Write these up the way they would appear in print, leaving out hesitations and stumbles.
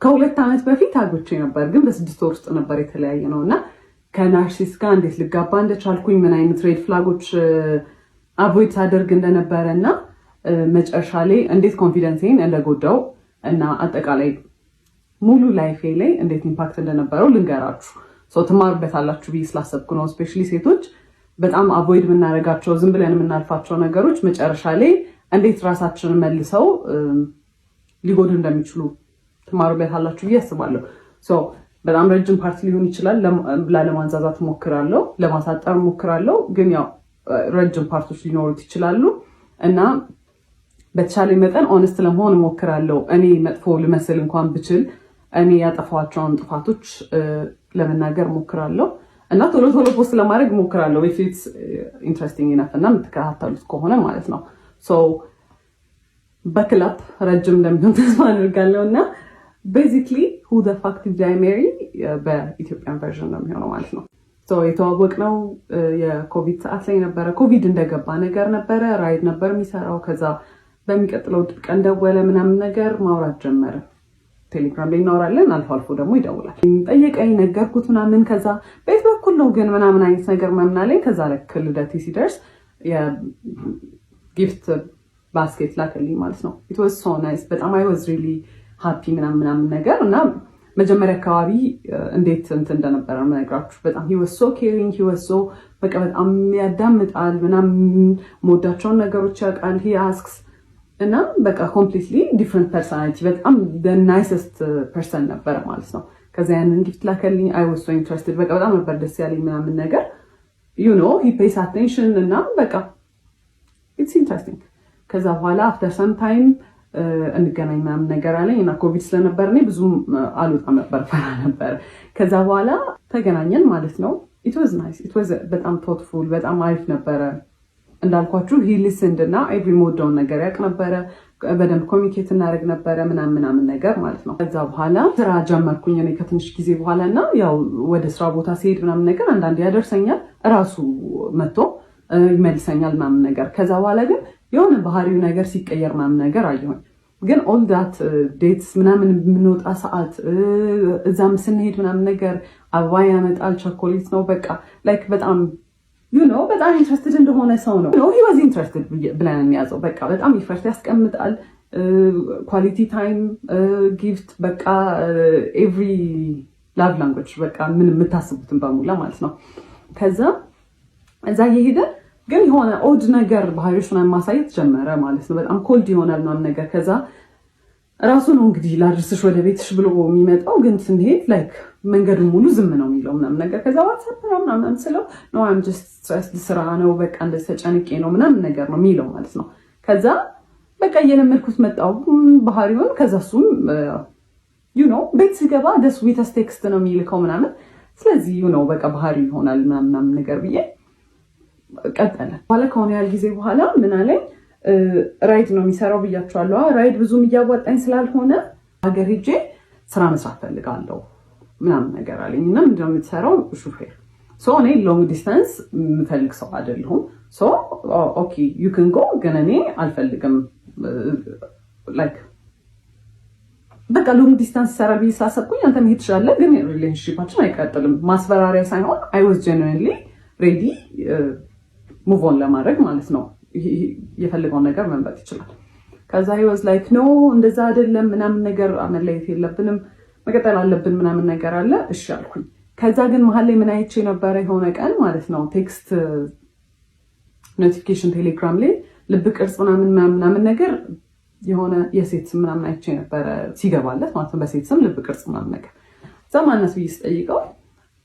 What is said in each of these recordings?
ከሁለት ዓመት በፊት አግብቼ ነበር፣ ግን በ6 ወር ውስጥ ነበር የተለያየ ነውና ከናርሲስ ጋር እንዴት ልጋባ እንደቻልኩኝ ምን አይነት ሬድ ፍላጎች አቮይድ ሳደርግ እንደነበረና መጨረሻ ላይ እንዴት ኮንፊደንሴን እንደጎዳው እና አጠቃላይ ሙሉ ላይፌ ላይ እንዴት ኢምፓክት እንደነበረው ልንገራችሁ። ትማሩበታላችሁ ብዬ ስላሰብኩ ነው። ስፔሻሊ ሴቶች በጣም አቮይድ የምናደርጋቸው ዝም ብለን የምናልፋቸው ነገሮች መጨረሻ ላይ እንዴት ራሳችንን መልሰው ሊጎዱ እንደሚችሉ ትማሩበታላችሁ ብዬ አስባለሁ። በጣም ረጅም ፓርት ሊሆን ይችላል። ለማንዛዛት ሞክራለሁ፣ ለማሳጠር ሞክራለሁ፣ ግን ያው ረጅም ፓርቶች ሊኖሩት ይችላሉ እና በተቻለ መጠን ኦነስት ለመሆን ሞክራለሁ። እኔ መጥፎ ልመስል እንኳን ብችል እኔ ያጠፋቸውን ጥፋቶች ለመናገር ሞክራለሁ እና ቶሎ ቶሎ ፖስት ለማድረግ ሞክራለሁ if it's interesting enough እና የምትከታተሉት ከሆነ ማለት ነው። በክላፕ ረጅም እንደሚሆን ተስፋ አድርጋለሁ እና basically who the fuck did I marry በኢትዮጵያን ቨርዥን ነው የሚሆነው ማለት ነው። የተዋወቅነው የኮቪድ ሰዓት ላይ ነበረ። ኮቪድ እንደገባ ነገር ነበረ። ራይድ ነበር የሚሰራው። ከዛ በሚቀጥለው ቀን ደወለ ምናምን ነገር ማውራት ጀመረ። ቴሌግራም ላይ እናወራለን፣ አልፎ አልፎ ደግሞ ይደውላል። ጠየቀኝ፣ ነገርኩት ምናምን። ከዛ ቤት በኩል ነው ግን ምናምን አይነት ነገር ምናምን አለኝ። ከዛ ልክ ልደቴ ሲደርስ የጊፍት ባስኬት ላከልኝ ማለት ነው። it was so nice በጣም I was really happy ምናምን ነገር እና መጀመሪያ አካባቢ እንዴት እንደነበረ ምነግራችሁ በጣም he was so caring, he was so በቃ በጣም ያዳምጣል ምናምን ሞዳቸውን ነገሮች ያውቃል። he asks እና በቃ completely different personality በጣም the nicest person ነበር ማለት ነው። ከዛ ያንን ጊፍት ላከልኝ I was so interested በቃ በጣም ነበር ደስ ያለኝ ምናምን ነገር you know he pays attention እና በቃ it's interesting። ከዛ በኋላ after some time እንገናኝ ምናምን ነገር አለኝ እና ኮቪድ ስለነበር እኔ ብዙም አልወጣም ነበር፣ ፈራ ነበር። ከዛ በኋላ ተገናኘን ማለት ነው። it was nice, it was በጣም thoughtful በጣም አሪፍ ነበረ። እንዳልኳችሁ he listened እና every ሞዳውን ነገር ያውቅ ነበረ። በደንብ ኮሚኒኬት እናደርግ ነበረ ምናምን ነገር ማለት ነው። ከዛ በኋላ ስራ ጀመርኩኝ እኔ ከትንሽ ጊዜ በኋላ እና ያው ወደ ስራ ቦታ ሲሄድ ምናምን ነገር አንዳንዴ ያደርሰኛል፣ እራሱ መጥቶ ይመልሰኛል ምናምን ነገር። ከዛ በኋላ ግን የሆነ ባህሪው ነገር ሲቀየር ምናምን ነገር አየሁኝ። ግን all that dates ምናምን የምንወጣ ሰዓት እዛም ስንሄድ ምናምን ነገር አበባ ያመጣል፣ ቸኮሌት ነው በቃ ላይክ በጣም you know በጣም ኢንትረስትድ እንደሆነ ሰው ነው። he was interested ብለን እንያዘው። በቃ በጣም ኢፈርት ያስቀምጣል። ኳሊቲ ታይም ጊፍት በቃ every love language በቃ ምን የምታስቡትን በሙላ ማለት ነው። ከዛ እዛ እየሄደ ግን የሆነ ኦድ ነገር ባህሪዎችን ማሳየት ጀመረ ማለት ነው። በጣም ኮልድ ይሆናል ምናምን ነገር። ከዛ ራሱ ነው እንግዲህ ላድርስሽ ወደ ቤትሽ ብሎ የሚመጣው፣ ግን ስንሄድ ላይክ መንገዱን ሙሉ ዝም ነው የሚለው ምናምን ነገር። ከዛ ዋትስአፕ ምናምን ስለው ነው I'm just stressed ስራ ነው በቃ እንደዚህ ተጨንቄ ነው ምናምን ነገር ነው የሚለው ማለት ነው። ከዛ በቃ እየለመድኩት መጣው ባህሪውን። ከዛ እሱም you know ቤት ሲገባ the sweetest text ነው የሚልከው ምናምን። ስለዚህ you know በቃ ባህሪው ይሆናል ምናምን ነገር ብዬ ቀጠለ። በኋላ ከሆነ ያህል ጊዜ በኋላ ምን አለኝ፣ ራይድ ነው የሚሰራው ብያቸዋለሁ። ራይድ ብዙም እያዋጣኝ ስላልሆነ ሀገር ሄጄ ስራ መስራት ፈልጋለሁ ምናምን ነገር አለኝ። እና ምንድነው የምትሰራው? ሹፌር። እኔ ሎንግ ዲስታንስ የምፈልግ ሰው አይደለሁም። ኦኬ ዩ ካን ጎ፣ ግን እኔ አልፈልግም ላይክ በቃ ሎንግ ዲስታንስ ሰራ ብዬ ስላሰብኩኝ አንተ መሄድ ትችላለህ፣ ግን ሪሌሽንሺፓችን አይቀጥልም። ማስፈራሪያ ሳይሆን I was genuinely ready ሙቭ ኦን ለማድረግ ማለት ነው። የፈለገውን ነገር መምረጥ ይችላል። ከዛ he was like no እንደዛ አይደለም ምናምን ነገር መለየት የለብንም መቀጠል አለብን ምናምን ነገር አለ። እሺ አልኩኝ። ከዛ ግን መሀል ላይ ምን አይቼ ነበረ የሆነ ቀን ማለት ነው ቴክስት ኖቲፊኬሽን ቴሌግራም ላይ ልብ ቅርጽ ምናምን ነገር የሆነ የሴት ስም ምናምን አይቼ ነበረ ሲገባለት ማለት ነው። በሴት ስም ልብ ቅርጽ ምናምን ነገር ዘማነስ ብዬ ስጠይቀው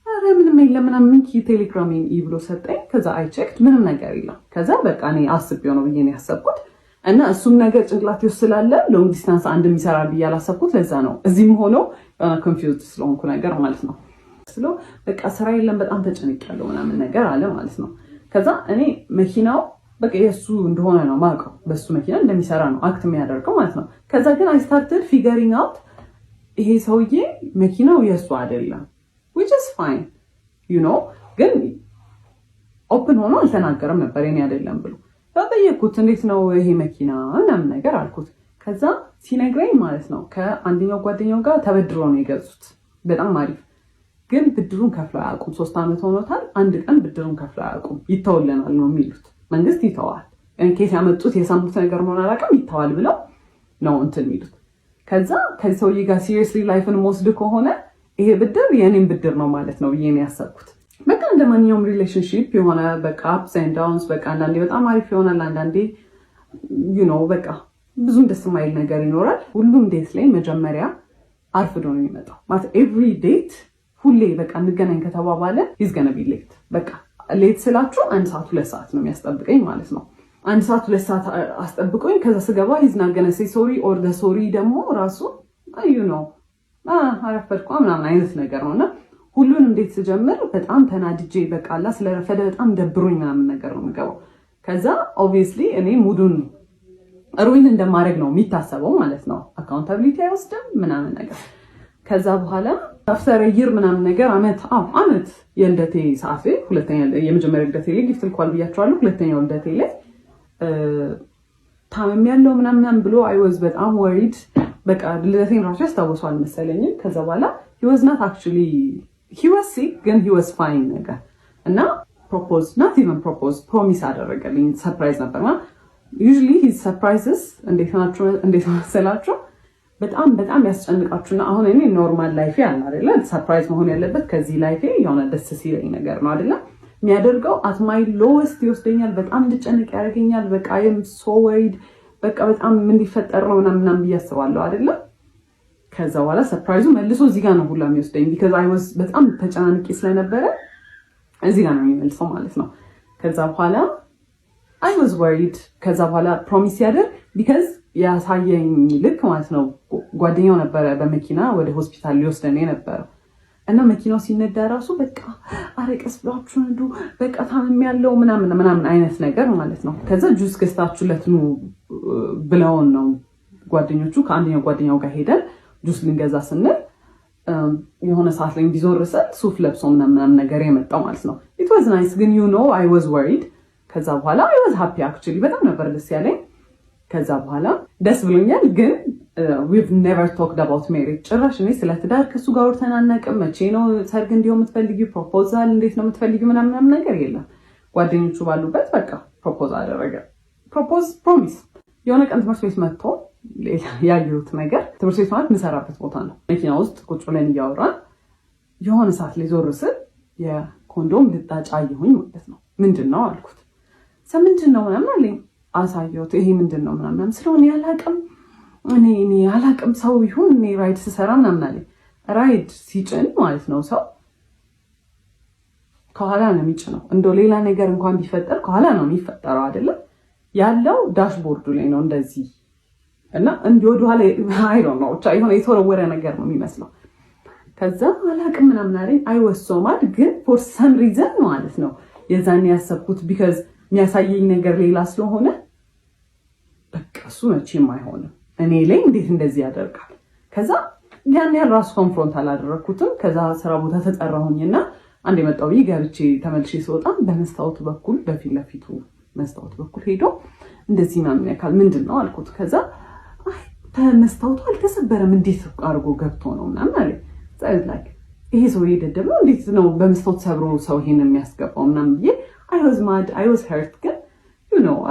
አረ ምንም የለም ምናምን ቴሌግራሜን ብሎ ሰጠኝ። ከዛ አይ ቼክድ ምንም ነገር የለም። ከዛ በቃ እኔ አስቤው ነው ብዬ ነው ያሰብኩት እና እሱም ነገር ጭንቅላቴ ውስጥ ስላለ ሎንግ ዲስታንስ አንድ የሚሰራል ብዬ አላሰብኩት። ለዛ ነው እዚህም ሆኖ ኮንፊውዝድ ስለሆንኩ ነገር ማለት ነው። ስለ በቃ ስራ የለም በጣም ተጨንቄያለሁ ምናምን ነገር አለ ማለት ነው። ከዛ እኔ መኪናው በቃ የሱ እንደሆነ ነው ማውቀው፣ በሱ መኪና እንደሚሰራ ነው አክት የሚያደርገው ማለት ነው። ከዛ ግን አይ ስታርትድ ፊገሪንግ አውት ይሄ ሰውዬ መኪናው የሱ አይደለም which is fine you know ግን ኦፕን ሆኖ አልተናገረም ነበር የኔ አይደለም ብሎ። ተጠየቅኩት እንዴት ነው ይሄ መኪና ምናምን ነገር አልኩት። ከዛ ሲነግረኝ ማለት ነው ከአንደኛው ጓደኛው ጋር ተበድሮ ነው የገዙት። በጣም አሪፍ ግን ብድሩን ከፍለው አያውቁም። 3 ዓመት ሆኖታል። አንድ ቀን ብድሩን ከፍለው አያውቁም። ይተውልናል ነው የሚሉት። መንግስት ይተዋል። ኬስ ያመጡት የሰሙት ነገር መሆን አላውቅም። ይተዋል ብለው ነው እንትን የሚሉት። ከዛ ከዚህ ሰውዬ ጋር ሲሪየስሊ ላይፍን ወስድ ከሆነ ይሄ ብድር የኔም ብድር ነው ማለት ነው ብዬ ነው ያሰብኩት። በቃ እንደ ማንኛውም ሪሌሽንሺፕ የሆነ በቃ አፕስ ኤንድ ዳውንስ በቃ አንዳንዴ በጣም አሪፍ ይሆናል፣ አንዳንዴ በቃ ብዙም ደስ የማይል ነገር ይኖራል። ሁሉም ዴት ላይ መጀመሪያ አርፍዶ ነው የሚመጣው ማለት ኤቭሪ ዴት ሁሌ በቃ እንገናኝ ከተባባለ ኢዝ ገና ቢ ሌት። በቃ ሌት ስላችሁ 1 ሰዓት 2 ሰዓት ነው የሚያስጠብቀኝ ማለት ነው። 1 ሰዓት 2 ሰዓት አስጠብቆኝ ከዛ ስገባ ኢዝ ናት ገና ሴይ ሶሪ ኦር ዘ ሶሪ ደግሞ ራሱ አረፈድኩ ምናምን አይነት ነገር ነውና ሁሉን እንዴት ስጀምር በጣም ተናድጄ በቃ አላ ስለረፈደ በጣም ደብሮኝ ምናምን ነገር ነው የምገባው። ከዛ ኦብቪየስሊ እኔ ሙዱን ሩዊን እንደማድረግ ነው የሚታሰበው ማለት ነው። አካውንታቢሊቲ አይወስድም ምናምን ነገር። ከዛ በኋላ አፍተር ይር ምናምን ነገር አመት የልደቴ ሰዓት ሁለተኛ የመጀመሪያ ልደቴ ላይ ጊፍት ልኳል ብያቸዋለሁ። ሁለተኛው ልደቴ ላይ ታመም ያለው ምናምን ብሎ አይ ዋዝ በጣም ወሪድ። በቃ ልደቴን ራሱ ያስታውሰዋል መሰለኝ። ከዛ በኋላ he was not actually he was sick ግን he was fine ነገር እና ፕሮፖዝ not even propose ፕሮሚስ አደረገልኝ። ሰርፕራይዝ ነበርና usually his surprises እንዴት መሰላችሁ በጣም በጣም ያስጨንቃችሁና አሁን እኔ ኖርማል ላይፍ ያለ አይደለ ሰርፕራይዝ መሆን ያለበት ከዚህ ላይፍ የሆነ ደስ ሲለኝ ነገር ነው አይደለ የሚያደርገው at my lowest ይወስደኛል። በጣም እንድጨነቅ ያደርገኛል። በቃ I am so worried በቃ በጣም ምን ሊፈጠር ነው ምናምን ብያስባለሁ አይደለ። ከዛ በኋላ ሰርፕራይዙ መልሶ እዚህ ጋር ነው ሁላ የሚወስደኝ because I was በጣም ተጨናንቄ ስለነበረ እዚህ ጋር ነው የሚመልሰው ማለት ነው። ከዛ በኋላ I was worried። ከዛ በኋላ ፕሮሚስ ያደርግ because ያሳየኝ ልክ ማለት ነው ጓደኛው ነበረ በመኪና ወደ ሆስፒታል ሊወስደን ነበር እና መኪናው ሲነዳ ራሱ በቃ አረቀስ ብላችሁ ነዱ በቃ ታምም ያለው ምናምን አይነት ነገር ማለት ነው። ከዛ ጁስ ገዝታችሁለት ነው ብለውን ነው ጓደኞቹ ከአንደኛው ጓደኛው ጋር ሄደን ጁስ ልንገዛ ስንል የሆነ ሰዓት ላይ እንዲዞርሰል ሱፍ ለብሶ ምናምን ነገር የመጣው ማለት ነው። it was nice ግን I was worried። ከዛ በኋላ I was happy actually በጣም ነበር ደስ ያለኝ። ከዛ በኋላ ደስ ብሎኛል ግን we've never talked about marriage። ጭራሽ እኔ ስለ ትዳር ከሱ ጋር ወርተናናቅም። መቼ ነው ሰርግ እንዲሁ የምትፈልጊው ፕሮፖዛል እንዴት ነው የምትፈልጊው ምናምን ነገር የለም። ጓደኞቹ ባሉበት በቃ ፕሮፖዝ አደረገ። ፕሮሚስ የሆነ ቀን ትምህርት ቤት መጥቶ ያየሁት ነገር ትምህርት ቤት ማለት የምሰራበት ቦታ ነው። መኪና ውስጥ ቁጭ ብለን እያወራን የሆነ ሰዓት ላይ ዞር ስል የኮንዶም ልጣጭ አየሁኝ ማለት ነው። ምንድን ነው አልኩት። ምንድን ነው ምናምን አለኝ። አሳየሁት። ይሄ ምንድን ነው ምናምን ስለሆነ ያላቅም እኔ ያላቅም ሰው ይሁን እኔ ራይድ ስሰራ ምናምን አለኝ። ራይድ ሲጭን ማለት ነው ሰው ከኋላ ነው የሚጭነው። እንደው ሌላ ነገር እንኳን ቢፈጠር ከኋላ ነው የሚፈጠረው አይደለም ያለው ዳሽቦርዱ ላይ ነው እንደዚህ እና እንዲህ ወደ ኋላ አይ ዶንት ኖ ብቻ የሆነ የተወረወረ ነገር ነው የሚመስለው። ከዛ አላቅም ምናምን አለኝ። አይ ዋስ ሶ ማድ ግን ፎር ሰም ሪዝን ማለት ነው የዛኔ ያሰብኩት ቢካዝ የሚያሳየኝ ነገር ሌላ ስለሆነ በቃ እሱ መቼም አይሆንም እኔ ላይ እንዴት እንደዚህ ያደርጋል። ከዛ ያን ያህል ራሱ ኮንፍሮንት አላደረኩትም። ከዛ ስራ ቦታ ተጠራሁኝና አንድ የመጣው ገብቼ ተመልሼ ስወጣ በመስታወቱ በኩል በፊት ለፊቱ መስታወት በኩል ሄዶ እንደዚህ ምናምን ያካል ምንድን ነው አልኩት። ከዛ መስታወቱ አልተሰበረም እንዴት አድርጎ ገብቶ ነው ምናምን አለ። ይሄ ሰው የደደብ ነው እንዴት ነው በመስታወት ሰብሮ ሰው ይሄን የሚያስገባው ምናምን ብዬ I was mad, I was hurt ግን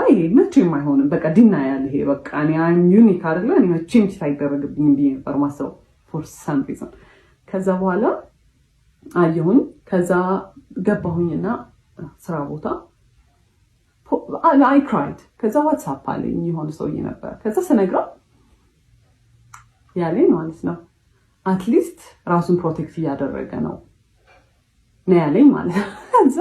አይ መቼም አይሆንም በቃ ዲና ያለ ይሄ በቃ እኔ I'm unique አይደለ እኔ መቼም ሳይደረግብኝ ብዬ ነበር ማሰብ for some reason። ከዛ በኋላ አየሁኝ። ከዛ ገባሁኝና ስራ ቦታ I cried። ከዛ ዋትስአፕ አለኝ የሆነ ሰውዬ ነበር። ከዛ ስነግረው ያለኝ ማለት ነው አትሊስት ራሱን ፕሮቴክት እያደረገ ነው ያለኝ ማለት ነው። ከዛ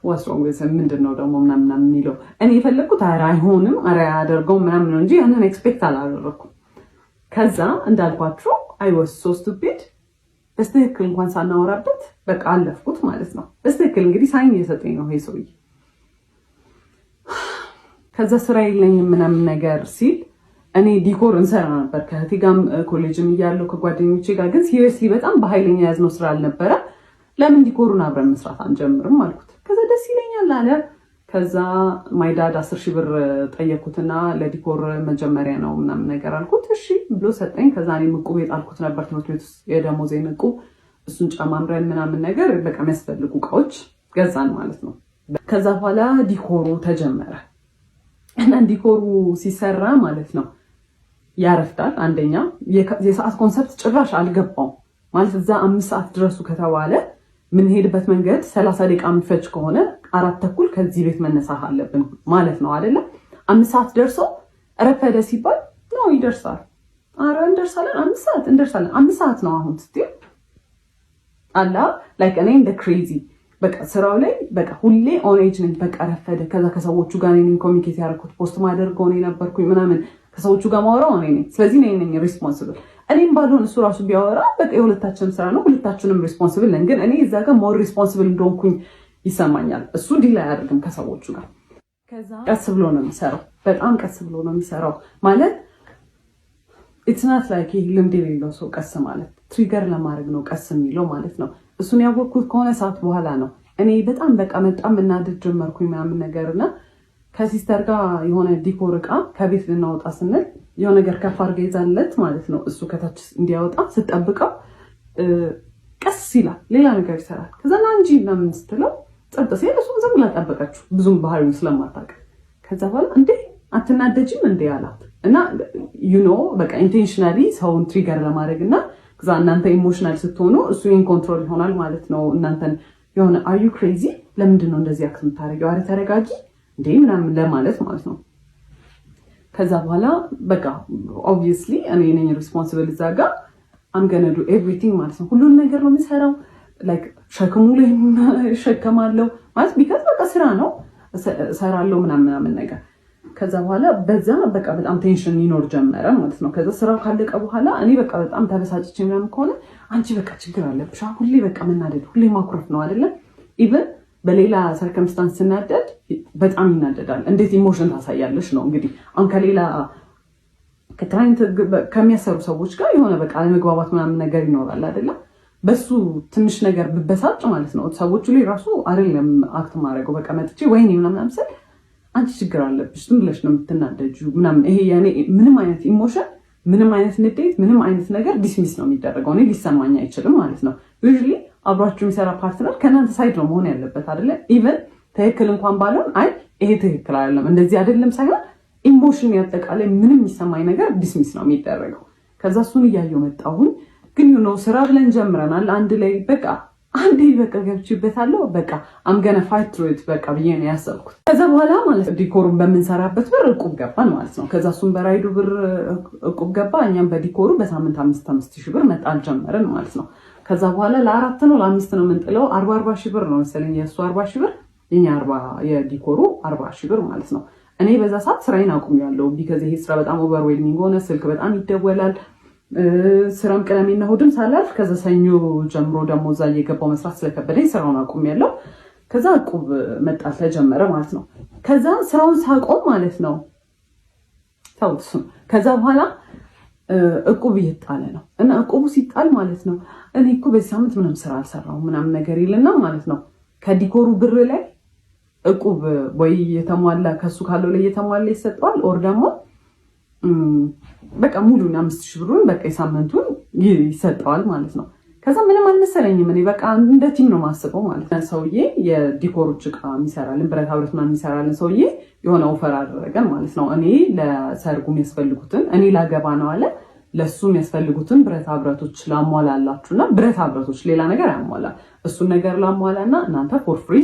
ወስሮም ምንድነው ደግሞ ምናምን የሚለው እኔ የፈለኩት አይሆንም አያደርገውም ምናምን ነው እንጂ ያንን ኤክስፔክት አላደረኩም። ከዛ እንዳልኳችሁ I was so stupid በስትክክል እንኳን ሳናወራበት በቃ አለፍኩት ማለት ነው። በስትክክል እንግዲህ ሳይን እየሰጠኝ ነው ይሄ ሰውዬ። ከዛ ስራ የለኝም ምናምን ነገር ሲል እኔ ዲኮር እንሰራ ነበር ከእህቴ ጋርም ኮሌጅም እያለሁ ከጓደኞቼ ጋር ግን ሲሪየስሊ በጣም በኃይለኛ ያዝነው ስራ አልነበረ። ለምን ዲኮሩን አብረን መስራት አንጀምርም አልኩት። ከዛ ደስ ይለኛል አለ። ከዛ ማይ ዳድ 10,000 ብር ጠየኩትና ለዲኮር መጀመሪያ ነው ምናምን ነገር አልኩት። እሺ ብሎ ሰጠኝ። ከዛ እኔ ዕቁብ የጣልኩት ነበር ትምህርት ቤት ውስጥ የደሞዜን ዕቁብ፣ እሱን ጨማምረን ምናምን ነገር በቃ የሚያስፈልጉ እቃዎች ገዛን ማለት ነው። ከዛ በኋላ ዲኮሩ ተጀመረ እና ዲኮሩ ሲሰራ ማለት ነው ያረፍዳል። አንደኛ የሰዓት ኮንሰፕት ጭራሽ አልገባው ማለት እዛ 5 ሰዓት ድረሱ ከተባለ ምንሄድበት መንገድ 30 ደቂቃ የሚፈጅ ከሆነ 4:30 ከዚህ ቤት መነሳት አለብን ማለት ነው አይደለ? 5 ሰዓት ደርሶ ረፈደ ሲባል ነው ይደርሳል። አረ እንደርሳለን፣ 5 ሰዓት እንደርሳለን። 5 ሰዓት ነው አሁን ስትይ አላ ላይክ እኔ እንደ ክሬዚ በቃ ስራው ላይ በቃ ሁሌ ኦን ኤጅ ነኝ። በቃ ረፈደ። ከዛ ከሰዎቹ ጋር ነኝ ኮሚኒኬት ያደረኩት፣ ፖስት ማደርገው እኔ ነበርኩኝ ምናምን፣ ከሰዎቹ ጋር ማወራው እኔ ነኝ። ስለዚህ እኔ ነኝ ሪስፖንሲብል። እኔም ባልሆን እሱ ራሱ ቢያወራ በቃ የሁለታችንም ስራ ነው፣ ሁለታችንም ሪስፖንሲብል ነን። ግን እኔ እዛ ጋር ሞር ሪስፖንሲብል እንደሆንኩኝ ይሰማኛል። እሱ ዲል አያደርግም ከሰዎቹ ጋር። ከዛ ቀስ ብሎ ነው የሚሰራው፣ በጣም ቀስ ብሎ ነው የሚሰራው ማለት ኢትስ ናት ላይክ ልምድ የሌለው ሰው ቀስ ማለት ትሪገር ለማድረግ ነው ቀስ የሚለው ማለት ነው። እሱን ያወቅኩት ከሆነ ሰዓት በኋላ ነው። እኔ በጣም በቃ በጣም እናድድ ጀመርኩኝ ምናምን ነገርና ከሲስተር ጋር የሆነ ዲኮር እቃ ከቤት ልናወጣ ስንል የሆነ ነገር ከፍ አድርጋ ይዛለት ማለት ነው። እሱ ከታች እንዲያወጣ ስጠብቀው ቀስ ይላል፣ ሌላ ነገር ይሰራል። ከዛ ና እንጂ ምናምን ስትለው ጸጥ ሲል እሱ ዝም ብላ ጠበቀችው፣ ብዙም ባህሪውን ስለማታውቅ። ከዛ በኋላ እንዴ አትናደጅም እንዴ አላት እና በቃ ኢንቴንሽናሊ ሰውን ትሪገር ለማድረግ እና ከዛ እናንተ ኢሞሽናል ስትሆኑ እሱ ኢን ኮንትሮል ይሆናል ማለት ነው። እናንተን የሆነ አር ዩ ክሬዚ ለምንድን ነው እንደዚህ አክት የምታደርጊው? አረ ተረጋጊ እንዴ ምናምን ለማለት ማለት ነው። ከዛ በኋላ በቃ ኦብቪየስሊ እኔ ነኝ ሪስፖንሲብል እዛ ጋር አም ገነ ዱ ኤቭሪቲንግ ማለት ነው። ሁሉን ነገር ነው የምሰራው። ላይክ ሸክሙ ላይ እሸከማለሁ ማለት ቢካዝ በቃ ስራ ነው እሰራለሁ ምናምን ነገር። ከዛ በኋላ በዛ በቃ በጣም ቴንሽን ይኖር ጀመረ ማለት ነው። ከዛ ስራው ካለቀ በኋላ እኔ በቃ በጣም ተበሳጭቼ ምናምን ከሆነ አንቺ በቃ ችግር አለብሽ ሁሌ በቃ መናደድ፣ ሁሌ ማኩረፍ ነው አይደለም። ኢቨን በሌላ ሰርከምስታንስ ስናደድ በጣም ይናደዳል። እንዴት ኢሞሽን ታሳያለሽ ነው እንግዲህ። አሁን ከሌላ ከክላይንት ከሚያሰሩ ሰዎች ጋር የሆነ በቃ አለመግባባት ምናምን ነገር ይኖራል አይደለም። በሱ ትንሽ ነገር ብበሳጭ ማለት ነው ሰዎቹ ላይ ራሱ አይደለም አክት ማድረገው በቃ መጥቼ ወይኔ ምናምን ስል አንቺ ችግር አለብሽ ዝም ብለሽ ነው የምትናደጂው ምናምን። ይሄ ያኔ ምንም አይነት ኢሞሽን፣ ምንም አይነት ንዴት፣ ምንም አይነት ነገር ዲስሚስ ነው የሚደረገው። እኔ ሊሰማኝ አይችልም ማለት ነው። ዩዥሊ አብሯችሁ የሚሰራ ፓርትነር ከእናንተ ሳይድ ነው መሆን ያለበት አይደለ? ኢቨን ትክክል እንኳን ባልሆን አይ ይሄ ትክክል አይደለም እንደዚህ አይደለም ሳይሆን ኢሞሽን ያጠቃላይ ምንም የሚሰማኝ ነገር ዲስሚስ ነው የሚደረገው። ከዛ እሱን እያየሁ መጣሁኝ። ግን ስራ ብለን ጀምረናል አንድ ላይ በቃ አንዴ በቃ ገብቼበታለሁ በቃ አምገነ ፋይት ትሩ ኢት በቃ ብዬ ነው ያሰብኩት። ከዛ በኋላ ማለት ዲኮሩን በምንሰራበት ብር ዕቁብ ገባን ማለት ነው። ከዛ እሱን በራይዱ ብር ዕቁብ ገባ፣ እኛም በዲኮሩ በሳምንት 5,000 ብር መጣል ጀመርን ማለት ነው። ከዛ በኋላ ለ4 ነው ለ5 ነው የምንጥለው 40,000 ብር ነው መሰለኝ የእሱ 40,000 ብር የኛ 40 የዲኮሩ 40,000 ብር ማለት ነው። እኔ በዛ ሰዓት ስራዬን አቁሜያለሁ። ቢካዝ ይሄ ስራ በጣም ኦቨርዌልሚንግ ሆነ። ስልክ በጣም ይደወላል። ስራም ቅዳሜና እሑድም ሳላልፍ ከዛ ሰኞ ጀምሮ ደግሞ እዛ እየገባው መስራት ስለከበደኝ ስራውን አቁሜያለሁ። ከዛ ዕቁብ መጣል ተጀመረ ማለት ነው። ከዛ ስራውን ሳቆም ማለት ነው ታውስ ከዛ በኋላ ዕቁብ እየጣለ ነው እና ዕቁቡ ሲጣል ማለት ነው እኔ እኮ በዚህ ሳምንት ምንም ስራ አልሰራሁም ምናምን ነገር ይልና ማለት ነው ከዲኮሩ ብር ላይ ዕቁብ ወይ የተሟላ ከሱ ካለው ላይ የተሟላ ይሰጠዋል ኦር ደግሞ በቃ ሙሉና 5,000 ብሩን በቃ የሳምንቱን ይሰጠዋል ማለት ነው። ከዛ ምንም አልመሰለኝም። እኔ በቃ እንደ ቲም ነው ማስበው ማለት ነው። ሰውዬ የዲኮሮች ዕቃ የሚሰራልን ብረታ ብረት ምናምን የሚሰራልን ሰውዬ የሆነ ኦፈር አደረገን ማለት ነው። እኔ ለሰርጉ የሚያስፈልጉትን እኔ ላገባ ነው አለ ለሱ የሚያስፈልጉትን ብረታ ብረቶች ላሟላላችሁና ብረታ ብረቶች ሌላ ነገር ያሟላል እሱን ነገር ላሟላና እናንተ ፎር ፍሪ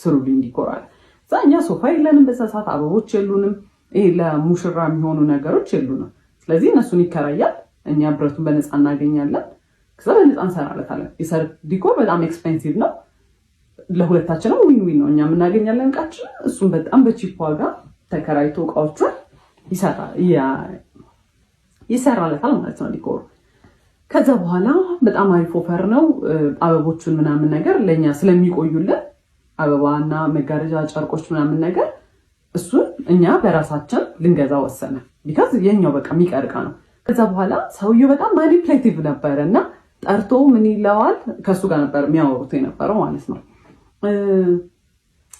ስሩልኝ ዲኮራል። እዛ እኛ ሶፋ የለንም በዛ ሰዓት አበቦች የሉንም። ይሄ ለሙሽራ የሚሆኑ ነገሮች የሉንም። ስለዚህ እነሱን ይከራያል፣ እኛ ብረቱን በነፃ እናገኛለን። ከዛ በነፃ እንሰራለታለን። የሰርግ ዲኮር በጣም ኤክስፔንሲቭ ነው፣ ለሁለታችንም ዊን ዊን ነው። እኛ የምናገኛለን እቃችን፣ እሱም በጣም በቺፕ ዋጋ ተከራይቶ እቃዎቹን ይሰራለታል ማለት ነው ዲኮሩ። ከዛ በኋላ በጣም አሪፍ ኦፈር ነው። አበቦቹን ምናምን ነገር ለእኛ ስለሚቆዩልን አበባና መጋረጃ ጨርቆች ምናምን ነገር እሱን እኛ በራሳችን ልንገዛ ወሰነ። ቢካዝ የኛው በቃ የሚቀርቃ ነው። ከዛ በኋላ ሰውየው በጣም ማኒፕሌቲቭ ነበረ እና ጠርቶ ምን ይለዋል ከሱ ጋር ነበር የሚያወሩት የነበረው ማለት ነው።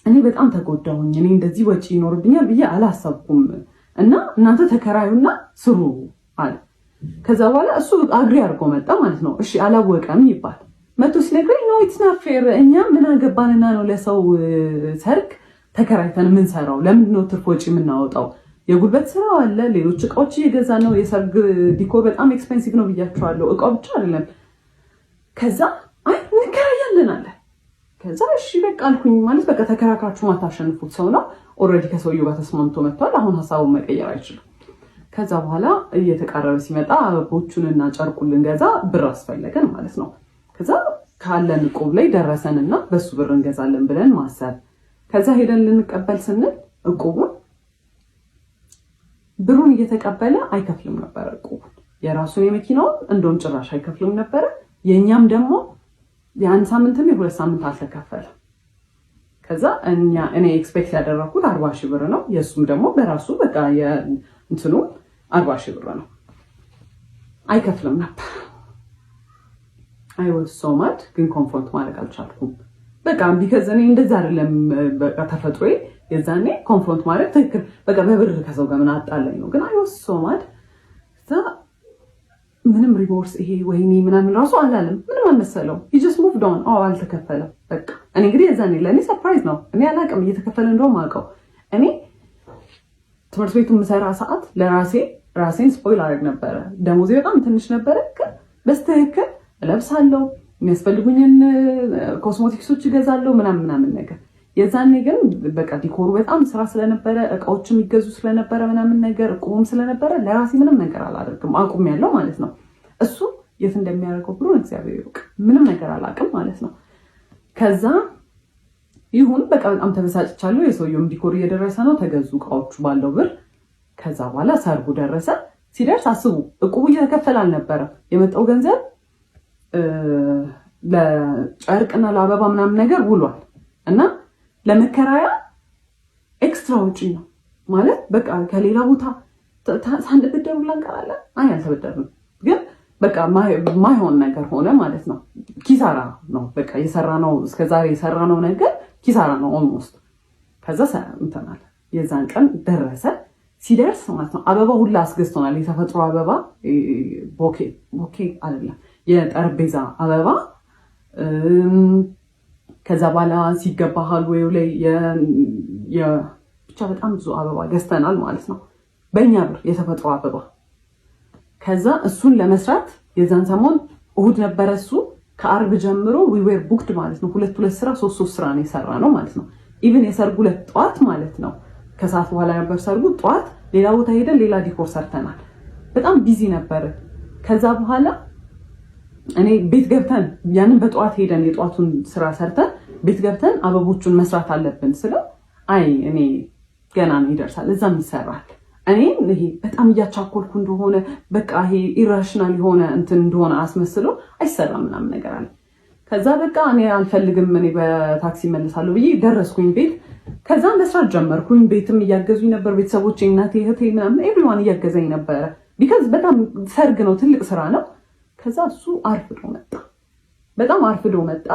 እኔ በጣም ተጎዳሁኝ። እኔ እንደዚህ ወጪ ይኖርብኛል ብዬ አላሰብኩም እና እናንተ ተከራዩና ስሩ አለ። ከዛ በኋላ እሱ አግሪ አድርጎ መጣ ማለት ነው። እሺ አላወቀም ይባል መቶ ሲነግረኝ ነው ኢትስ ናት ፌር። እኛ ምን አገባንና ነው ለሰው ሰርግ ተከራይተን የምንሰራው? ለምንድን ነው ትርፍ ወጪ የምናወጣው? የጉልበት ስራው አለ፣ ሌሎች እቃዎች እየገዛ ነው። የሰርግ ዲኮር በጣም ኤክስፔንሲቭ ነው ብያቸዋለሁ። እቃው ብቻ አይደለም። ከዛ አይ እንከራያለን አለ። ከዛ እሺ በቃ አልኩኝ። ማለት በቃ ተከራክራችሁ ማታሸንፉት ሰው ነው። ኦልሬዲ ከሰውየው ጋር ተስማምቶ መጥቷል። አሁን ሀሳቡን መቀየር አይችልም። ከዛ በኋላ እየተቃረበ ሲመጣ አበቦቹንና ጨርቁን ልንገዛ ብር አስፈለገን ማለት ነው። ከዛ ካለን እቁብ ላይ ደረሰንና በሱ ብር እንገዛለን ብለን ማሰብ። ከዛ ሄደን ልንቀበል ስንል እቁቡን ብሩን እየተቀበለ አይከፍልም ነበር። እቁቡን የራሱን የመኪናውን እንደውም ጭራሽ አይከፍልም ነበር። የኛም ደግሞ የአንድ ሳምንትም የሁለት ሳምንት አልተከፈለም። ከዛ እኔ ኤክስፔክት ያደረኩት 40 ሺህ ብር ነው። የሱም ደግሞ በራሱ በቃ እንትኑ 40 ሺህ ብር ነው። አይከፍልም ነበር። አይ ዋዝ ሶ ማድ ግን ኮንፍሮንት ማድረግ አልቻልኩም። በቃ ቢከዝ እኔ እንደዛ አይደለም በቃ ተፈጥሮዬ። የዛኔ ኮንፍሮንት ማድረግ ትክክል በቃ በብር ከሰው ጋር ምን አጣላኝ ነው። ግን አይ ዋዝ ሶ ማድ ምንም ሪሞርስ ይሄ ወይኔ ምናምን ራሱ አላለም። ምንም አልመሰለው። he just moved on። አልተከፈለም በቃ። እኔ እንግዲህ የዛኔ ለእኔ ሰርፕራይዝ ነው። እኔ አላውቅም እየተከፈለ እንደውም አውቀው። እኔ ትምህርት ቤቱ የምሰራ ሰዓት ራሴን ስፖይል አደረግ ነበረ። ደሞዜ በጣም ትንሽ ነበረ። ግን በስተክክል እለብሳለሁ፣ የሚያስፈልጉኝን ኮስሞቲክሶች እገዛለሁ ምናምን ነገር። የዛኔ ግን በቃ ዲኮሩ በጣም ስራ ስለነበረ እቃዎች የሚገዙ ስለነበረ ምናምን ነገር እቁቡም ስለነበረ ለራሴ ምንም ነገር አላደርግም። አቁሜያለሁ ማለት ነው። እሱ የት እንደሚያደርገው ብሎ እግዚአብሔር ይወቅ። ምንም ነገር አላውቅም ማለት ነው። ከዛ ይሁን በቃ በጣም ተበሳጭቻለሁ። የሰውየውም ዲኮር እየደረሰ ነው። ተገዙ እቃዎቹ ባለው ብር። ከዛ በኋላ ሰርጉ ደረሰ። ሲደርስ አስቡ እቁቡ እየተከፈለ አልነበረም። የመጣው ገንዘብ ለጨርቅና ለአበባ ምናምን ነገር ውሏል እና ለመከራያ ኤክስትራ ወጪ ነው ማለት በቃ ከሌላ ቦታ ሳንበደር ብላ እንቀራለን። አይ አልተበደርንም፣ ግን በቃ ማይሆን ነገር ሆነ ማለት ነው። ኪሳራ ነው በቃ የሰራነው እስከዛሬ የሰራነው ነገር ኪሳራ ነው ኦልሞስት። ከዛ እንተናል የዛን ቀን ደረሰ። ሲደርስ ማለት ነው አበባ ሁላ አስገዝቶናል። የተፈጥሮ አበባ ቦኬ አይደለም የጠረጴዛ አበባ። ከዛ በኋላ ሲገባ ሃልዌው ላይ ብቻ በጣም ብዙ አበባ ገዝተናል ማለት ነው በእኛ ብር የተፈጥሮ አበባ። ከዛ እሱን ለመስራት የዛን ሰሞን እሁድ ነበረ። እሱ ከአርብ ጀምሮ we were booked ማለት ነው። ሁለት ስራ ሶስት ስራ ነው የሰራ ነው ማለት ነው። ኢቭን የሰርጉ ዕለት ጠዋት ማለት ነው ከሰዓት በኋላ ነበር ሰርጉ። ጠዋት ሌላ ቦታ ሄደን ሌላ ዲኮር ሰርተናል። በጣም ቢዚ ነበር። ከዛ በኋላ እኔ ቤት ገብተን ያንን በጠዋት ሄደን የጠዋቱን ስራ ሰርተን ቤት ገብተን አበቦቹን መስራት አለብን ስለው አይ እኔ ገና ነው ይደርሳል እዛም ይሰራል። እኔ ይሄ በጣም እያቻኮልኩ እንደሆነ በቃ ይሄ ኢራሽናል የሆነ እንትን እንደሆነ አስመስሎ አይሰራም ምናምን ነገር አለ። ከዛ በቃ እኔ አልፈልግም እኔ በታክሲ መለሳለሁ ብዬ ደረስኩኝ ቤት። ከዛ መስራት ጀመርኩኝ። ቤትም እያገዙኝ ነበር ቤተሰቦቼ፣ እናቴ፣ እህቴ ምናምን ኤቭሪዋን እያገዘኝ ነበረ። ቢካዝ በጣም ሰርግ ነው፣ ትልቅ ስራ ነው። ከዛ እሱ አርፍዶ መጣ፣ በጣም አርፍዶ መጣ።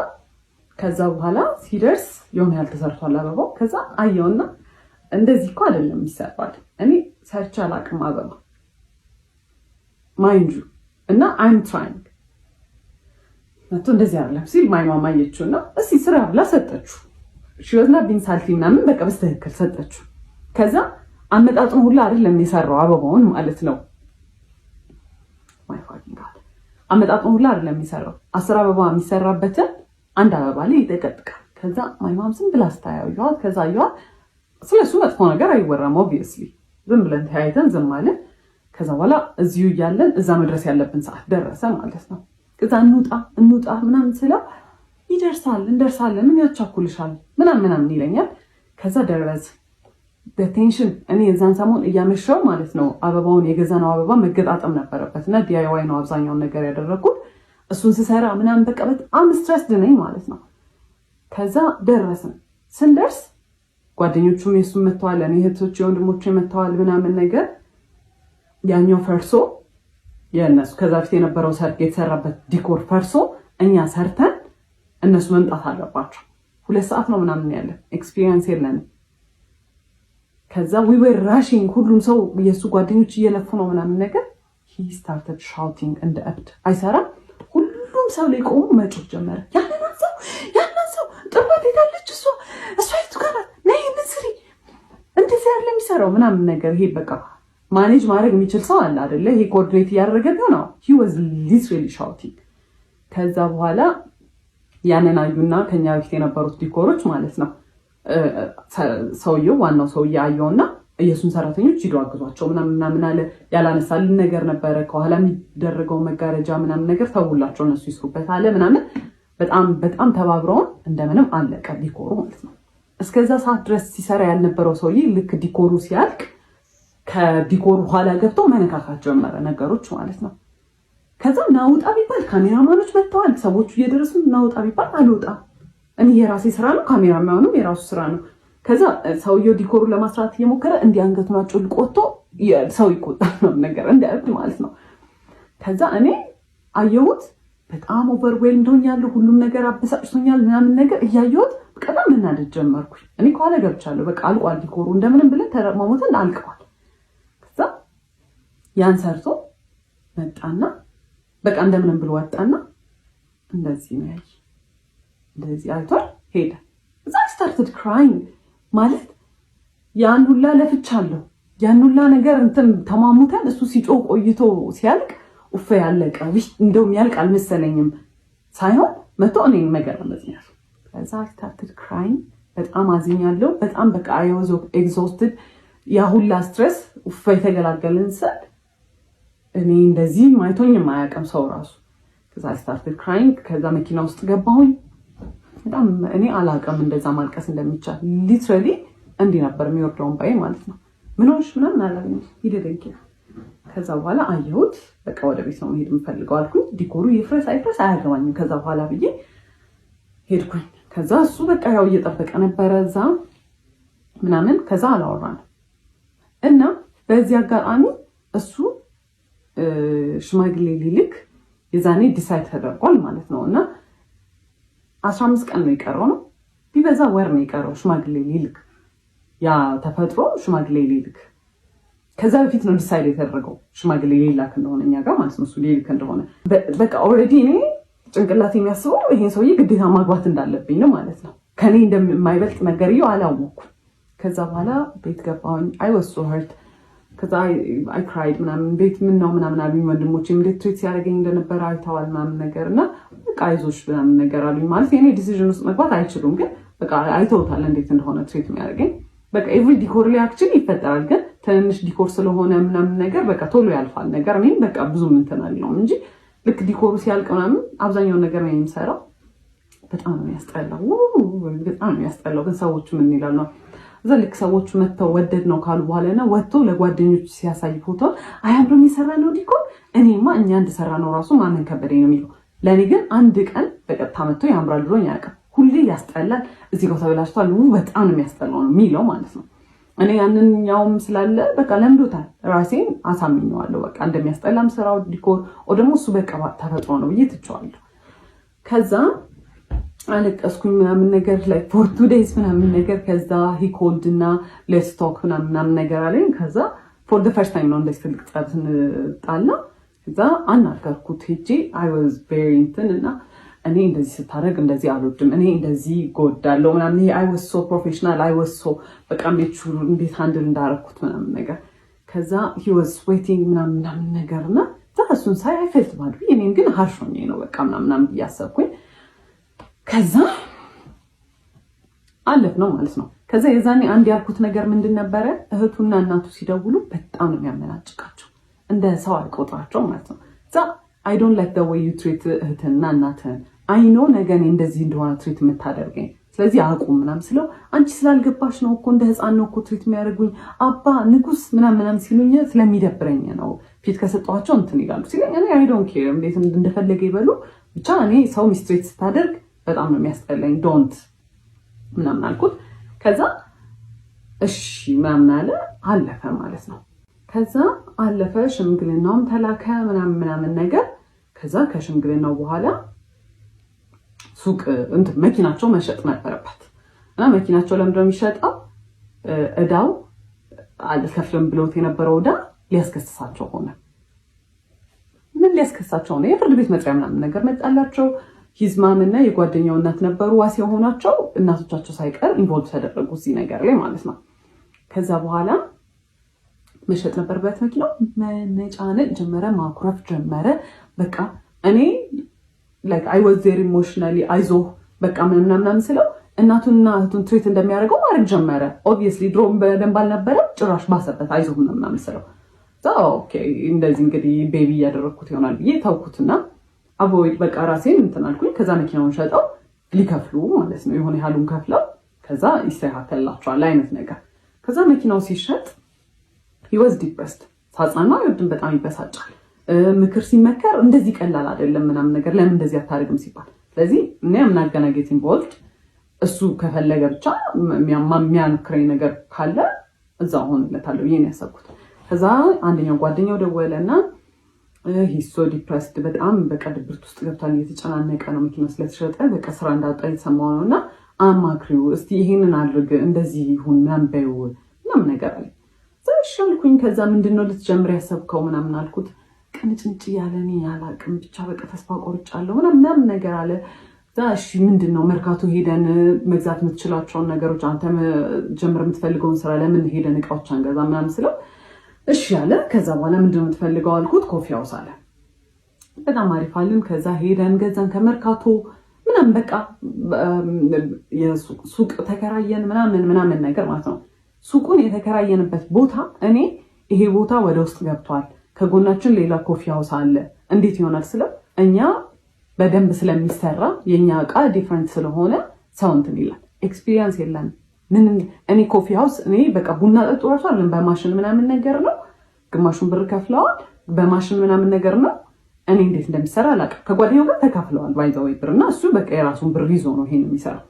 ከዛ በኋላ ሲደርስ የሆነ ያህል ተሰርቷል አበባው። ከዛ አየውና እንደዚህ እኮ አይደለም ይሰራል። እኔ ሰርቼ አላውቅም አበባ ማይንዱ እና I'm trying መቶ እንደዚህ አይደለም ሲል ማይ ማማ አየችውና እስቲ ስራ ብላ ሰጠችው። ሽወዝና ቢንሳልቲ ምናምን በቃ በስተክክል ሰጠችው። ከዛ አመጣጡን ሁላ አይደለም የሰራው አበባውን ማለት ነው። ማይ ፋኪንግ ጋድ አመጣጡን ሁላ አይደለም የሰራው። 10 አበባ የሚሰራበትን አንድ አበባ ላይ ይጠቀጥቃል። ከዛ ማይ ማም ዝም ብላ ስታያዩ ከዛ ያው ስለሱ መጥፎ ነገር አይወራም ኦብቪየስሊ ዝም ብለን ተያይተን ዝም ማለት። ከዛ በኋላ እዚሁ እያለን እዛ መድረስ ያለብን ሰዓት ደረሰ ማለት ነው። ከዛ እንውጣ ምናምን ስለው ይደርሳል እንደርሳለን ምን ያቻኩልሻል ምናምን ይለኛል። ከዛ ደረስ በቴንሽን እኔ የዛን ሰሞን እያመሸው ማለት ነው አበባውን የገዛነው አበባ መገጣጠም ነበረበት እና ዲአይዋይ ነው አብዛኛውን ነገር ያደረኩት። እሱን ስሰራ ምናምን በቃ በጣም ስትረስድ ነኝ ማለት ነው። ከዛ ደረስን። ስንደርስ ጓደኞቹም የሱም መተዋል፣ እኔ እህቶቼ ወንድሞቼ መተዋል ምናምን ነገር። ያኛው ፈርሶ የነሱ ከዛ ፊት የነበረው ሰርግ የተሰራበት ዲኮር ፈርሶ እኛ ሰርተን እነሱ መምጣት አለባቸው። 2 ሰዓት ነው ምናምን ያለ ኤክስፒሪየንስ የለንም። ከዛ we were rushing ሁሉም ሰው የሱ ጓደኞች እየለፉ ነው ምናምን ነገር he started shouting እንደ እብድ አይሰራም። ሁሉም ሰው ላይ ቆሞ መጮህ ጀመረ። ያንን ሰው ጥርባት ሄዳለች እሷ እሱ ጋር ነይ እንስሪ እንደዚህ ያለ የሚሰራው ምናምን ነገር ይሄ በቃ ማኔጅ ማድረግ የሚችል ሰው አለ አይደለ? ይሄ ኮኦርዲኔት እያደረገ ነው። he was literally shouting። ከዛ በኋላ ያንን አዩና ከኛ በፊት የነበሩት ዲኮሮች ማለት ነው ሰውየው ዋናው ሰውዬ አየውና የሱን ሰራተኞች ሂዱ አግዟቸው ምናምን አለ። ያላነሳልን ነገር ነበረ ከኋላ የሚደረገው መጋረጃ ምናምን ነገር ተውላቸው እነሱ ይስሩበት አለ ምናምን። በጣም ተባብረውን እንደምንም አለቀ ዲኮሩ ማለት ነው። እስከዛ ሰዓት ድረስ ሲሰራ ያልነበረው ሰውዬ ልክ ዲኮሩ ሲያልቅ ከዲኮሩ ኋላ ገብቶ መነካካት ጀመረ ነገሮች ማለት ነው። ከዛ ናውጣ ቢባል ካሜራማኖች መጥተዋል፣ ሰዎቹ እየደረሱ ናውጣ ቢባል አልወጣም። እኔ የራሴ ስራ ነው፣ ካሜራማኑም የራሱ ስራ ነው። ከዛ ሰውየው ዲኮሩ ለማስራት እየሞከረ እንዲህ አንገቱን አጭልቆ ወጥቶ ሰው ይቆጣል ነው ነገር እንደ እብድ ማለት ነው። ከዛ እኔ አየሁት በጣም ኦቨርዌልምድ ሆኛለሁ፣ ሁሉም ነገር አበሳጭቶኛል ምናምን ነገር እያየሁት በጣም መናደድ ጀመርኩኝ። እኔ ከኋላ ገብቻለሁ፣ በቃ አልቋል ዲኮሩ እንደምንም ብለን ተረማሞተን አልቀዋል። ከዛ ያን ሰርቶ መጣና በቃ እንደምንም ብሎ ወጣና እንደዚህ ነው ያይ እንደዚህ አይቷል ሄደ። እዛ started crying ማለት ያን ሁላ ለፍቻለሁ፣ ያን ሁላ ነገር እንትን ተማሙተን እሱ ሲጮህ ቆይቶ ሲያልቅ ኡፍ ያለቀ እንደውም ያልቅ አልመሰለኝም ሳይሆን መቶ እኔን መገረመኝ ነው። ከዛ started crying በጣም አዝኛለሁ። በጣም በቃ I was exhausted። ያ ሁላ ስትሬስ ኡፍ የተገላገልን ሰድ እኔ እንደዚህ ማይቶኝ የማያውቅም ሰው ራሱ። ከዛ started crying። ከዛ መኪና ውስጥ ገባሁኝ። በጣም እኔ አላውቅም እንደዛ ማልቀስ እንደሚቻል። ሊትራሊ እንዲህ ነበር የሚወርደውን ባይ ማለት ነው። ምንሽ ምናምን አላለኝ ይደደንኪ። ከዛ በኋላ አየሁት በቃ ወደ ቤት ነው መሄድ የምፈልገው አልኩኝ። ዲኮሩ ይፍረስ አይፍረስ አያገባኝም ከዛ በኋላ ብዬ ሄድኩኝ። ከዛ እሱ በቃ ያው እየጠበቀ ነበረ እዛ ምናምን። ከዛ አላወራንም እና በዚህ አጋጣሚ እሱ ሽማግሌ ሊልክ የዛኔ ዲሳይድ ተደርጓል ማለት ነው። እና 15 ቀን ነው የቀረው ነው ቢበዛ ወር ነው የቀረው ሽማግሌ ሊልክ ያ ተፈጥሮ ሽማግሌ ሊልክ። ከዛ በፊት ነው ዲሳይድ የተደረገው ሽማግሌ ሊላክ እንደሆነ እኛ ጋር ማለት ነው እሱ ሊልክ እንደሆነ። በቃ ኦልሬዲ እኔ ጭንቅላት የሚያስበው ይሄን ሰውዬ ግዴታ ማግባት እንዳለብኝ ነው ማለት ነው። ከኔ እንደማይበልጥ ነገርየው አላወኩም። ከዛ በኋላ ቤት ገባሁኝ። I was so hurt። ከዛ I cried ምናምን ቤት ምን ነው ምናምን አሉኝ ወንድሞቼ እንዴት ትሪት ሲያደርገኝ እንደነበረ አይተዋል ምናምን ነገር እና በቃ አይዞሽ ምናምን ነገር አሉኝ። ማለት የኔ ዲሲዥን ውስጥ መግባት አይችሉም ግን በቃ አይተውታል እንዴት እንደሆነ ትሪት የሚያደርገኝ። በቃ ኤቭሪ ዲኮር ላይ አክቹሊ ይፈጠራል ግን ትንሽ ዲኮር ስለሆነ ምናምን ነገር በቃ ቶሎ ያልፋል ነገር። እኔም በቃ ብዙ እንትን አልነው እንጂ ልክ ዲኮሩ ሲያልቅ ምናምን አብዛኛው ነገር ነው የምሰራው። በጣም ነው ያስጠላው፣ በጣም ነው ያስጠላው። ግን ሰዎቹ ምን ይላሉ እዛ ልክ ሰዎቹ መተው ወደድ ነው ካሉ በኋላና ወጥቶ ለጓደኞች ሲያሳይ ፎቶ አያምርም የሰራ ነው ዲኮር። እኔማ እኛ እንደሰራ ነው ራሱ ማንን ከበደኝ ነው የሚለው። ለኔ ግን አንድ ቀን በቀጥታ መጥቶ ያምራል ብሎኝ አያውቅም። ሁሌ ያስጠላል፣ እዚህ ጋር ተበላሽቷል፣ በጣም ነው የሚያስጠላው ነው የሚለው ማለት ነው። እኔ ያንኛውም ስላለ በቃ ለምዶታል፣ ራሴን አሳምኘዋለሁ በቃ እንደሚያስጠላም ስራው ዲኮር ደግሞ እሱ በቃ ተፈጥሮ ነው ብዬ ትቼዋለሁ። ከዛ አለቀስኩኝ ምናምን ነገር ላይ for 2 days ምናምን ነገር። ከዛ he called እና let's talk ምናምን ነገር አለኝ። ከዛ for the first time ነው እንደዚህ ትልቅ ጸብ ስንጣላ። ከዛ አናገርኩት ሄጄ I was very እንትን እና እኔ እንደዚህ ስታደርግ እንደዚህ አልወድም፣ እኔ እንደዚህ ጎዳለሁ ምናምን። I was so professional I was so በቃ እንዴት ሃንድል እንዳደረኩት ምናምን ነገር። ከዛ he was sweating ምናምን ነገርና እሱን ሳይ I felt bad። እኔም ግን harsh ሆኜ ነው በቃ ምናምን እያሰብኩኝ ከዛ አለፍ ነው ማለት ነው። ከዛ የዛኔ አንድ ያልኩት ነገር ምንድን ነበረ? እህቱና እናቱ ሲደውሉ በጣም ነው የሚያመናጭቃቸው፣ እንደ ሰው አይቆጥራቸው ማለት ነው። ዛ I don't like the way you treat እህትና እናትህን። I know ነገ እኔ እንደዚህ እንደሆነ ትሪት የምታደርገኝ ስለዚህ አቁም ምናምን ስለው አንቺ ስላልገባሽ ነው እኮ እንደ ህፃን ነው እኮ ትሪት የሚያደርጉኝ አባ ንጉስ ምናምን ሲሉኝ ስለሚደብረኝ ነው ፊት ከሰጠኋቸው እንትን ይላሉ ሲለኝ እኔ I don't care እንዴት እንደፈለገ ይበሉ ብቻ እኔ ሰው ሚስትሪት ስታደርግ በጣም ነው የሚያስጠላኝ ዶንት ምናምን አልኩት። ከዛ እሺ ምናምን አለ አለፈ ማለት ነው። ከዛ አለፈ ሽምግልናውም ተላከ ምናምን ነገር። ከዛ ከሽምግልናው በኋላ ሱቅ መኪናቸው መሸጥ ነበረበት እና መኪናቸው ለምንድነው የሚሸጠው? እዳው አልከፍልም ብሎት የነበረው እዳ ሊያስከስሳቸው ሆነ። ምን ሊያስከስሳቸው ነው? የፍርድ ቤት መጥሪያ ምናምን ነገር መጣላቸው። ሂዝማምና የጓደኛው እናት ነበሩ ዋስ የሆናቸው። እናቶቻቸው ሳይቀር ኢንቮልቭ ተደረጉ እዚህ ነገር ላይ ማለት ነው። ከዛ በኋላ መሸጥ ነበረበት መኪናው። መነጫነጭ ጀመረ፣ ማኩረፍ ጀመረ። በቃ እኔ like I was very emotionally አይዞህ በቃ ምናምን ስለው እናቱንና እህቱን ትሪት እንደሚያደርገው ማድረግ ጀመረ። ኦብቪየስሊ ድሮም በደንብ አልነበረም፣ ጭራሽ ባሰበት። አይዞህ ምናምን ስለው ኦኬ እንደዚህ እንግዲህ ቤቢ እያደረግኩት ይሆናል ብዬ ታውኩትና አቮይድ በቃ ራሴን እንትን አልኩኝ። ከዛ መኪናውን ሸጠው ሊከፍሉ ማለት ነው የሆነ ያህሉን ከፍለው ከዛ ይስተካከልላቸዋል አይነት ነገር። ከዛ መኪናው ሲሸጥ he was depressed። ሳጽናናው ይወድም በጣም ይበሳጫል። ምክር ሲመከር እንደዚህ ቀላል አይደለም ምናምን ነገር ለምን እንደዚህ አታደርግም ሲባል፣ ስለዚህ እኔ ምናገናጌት ኢንቮልቭድ እሱ ከፈለገ ብቻ የሚያምክረኝ ነገር ካለ እዛው ሆንለታለሁ ብዬ ነው ያሰብኩት። ከዛ አንደኛው ጓደኛው ደወለና he's so depressed በጣም በቃ ድብርት ውስጥ ገብቷል፣ እየተጨናነቀ ነው መኪናው ስለተሸጠ በቃ ስራ እንዳጣ የተሰማው ነውና አማክሪው እስቲ ይሄንን አድርግ እንደዚህ ይሁን ምናምን በይው ምናምን ነገር አለ። ዘሽልኩኝ ከዛ ምንድነው ልትጀምር ያሰብከው ምናምን አልኩት። ቅንጭንጭ ያለ እኔ ያላቅም ብቻ በቃ ተስፋ ቆርጫለሁ ምናምን ነገር አለ። እሺ ምንድነው መርካቶ ሄደን መግዛት የምትችላቸውን ነገሮች አንተ ጀምር የምትፈልገውን ስራ ለምን ሄደን እቃዎች አንገዛ ምናምን ስለው እሺ ያለ። ከዛ በኋላ ምንድነው የምትፈልገው አልኩት። ኮፊ ሃውስ አለ። በጣም አሪፍ አለን። ከዛ ሄደን ገዛን ከመርካቶ ምናምን በቃ የሱቅ ተከራየን ምናምን ነገር ማለት ነው። ሱቁን የተከራየንበት ቦታ እኔ ይሄ ቦታ ወደ ውስጥ ገብቷል፣ ከጎናችን ሌላ ኮፊ ሃውስ አለ፣ እንዴት ይሆናል ስለው እኛ በደንብ ስለሚሰራ የኛ እቃ ዲፈረንት ስለሆነ ሰው እንትን ይላል። ኤክስፒሪየንስ የለን ምን እኔ ኮፊ ሃውስ እኔ በቃ ቡና ጠጡ ራሱ አለን በማሽን ምናምን ነገር ነው። ግማሹን ብር ከፍለዋል በማሽን ምናምን ነገር ነው። እኔ እንዴት እንደሚሰራ አላውቅም። ከጓደኛው ጋር ተካፍለዋል ባይዘው ብርና እሱ በቃ የራሱን ብር ይዞ ነው ይሄን የሚሰራው።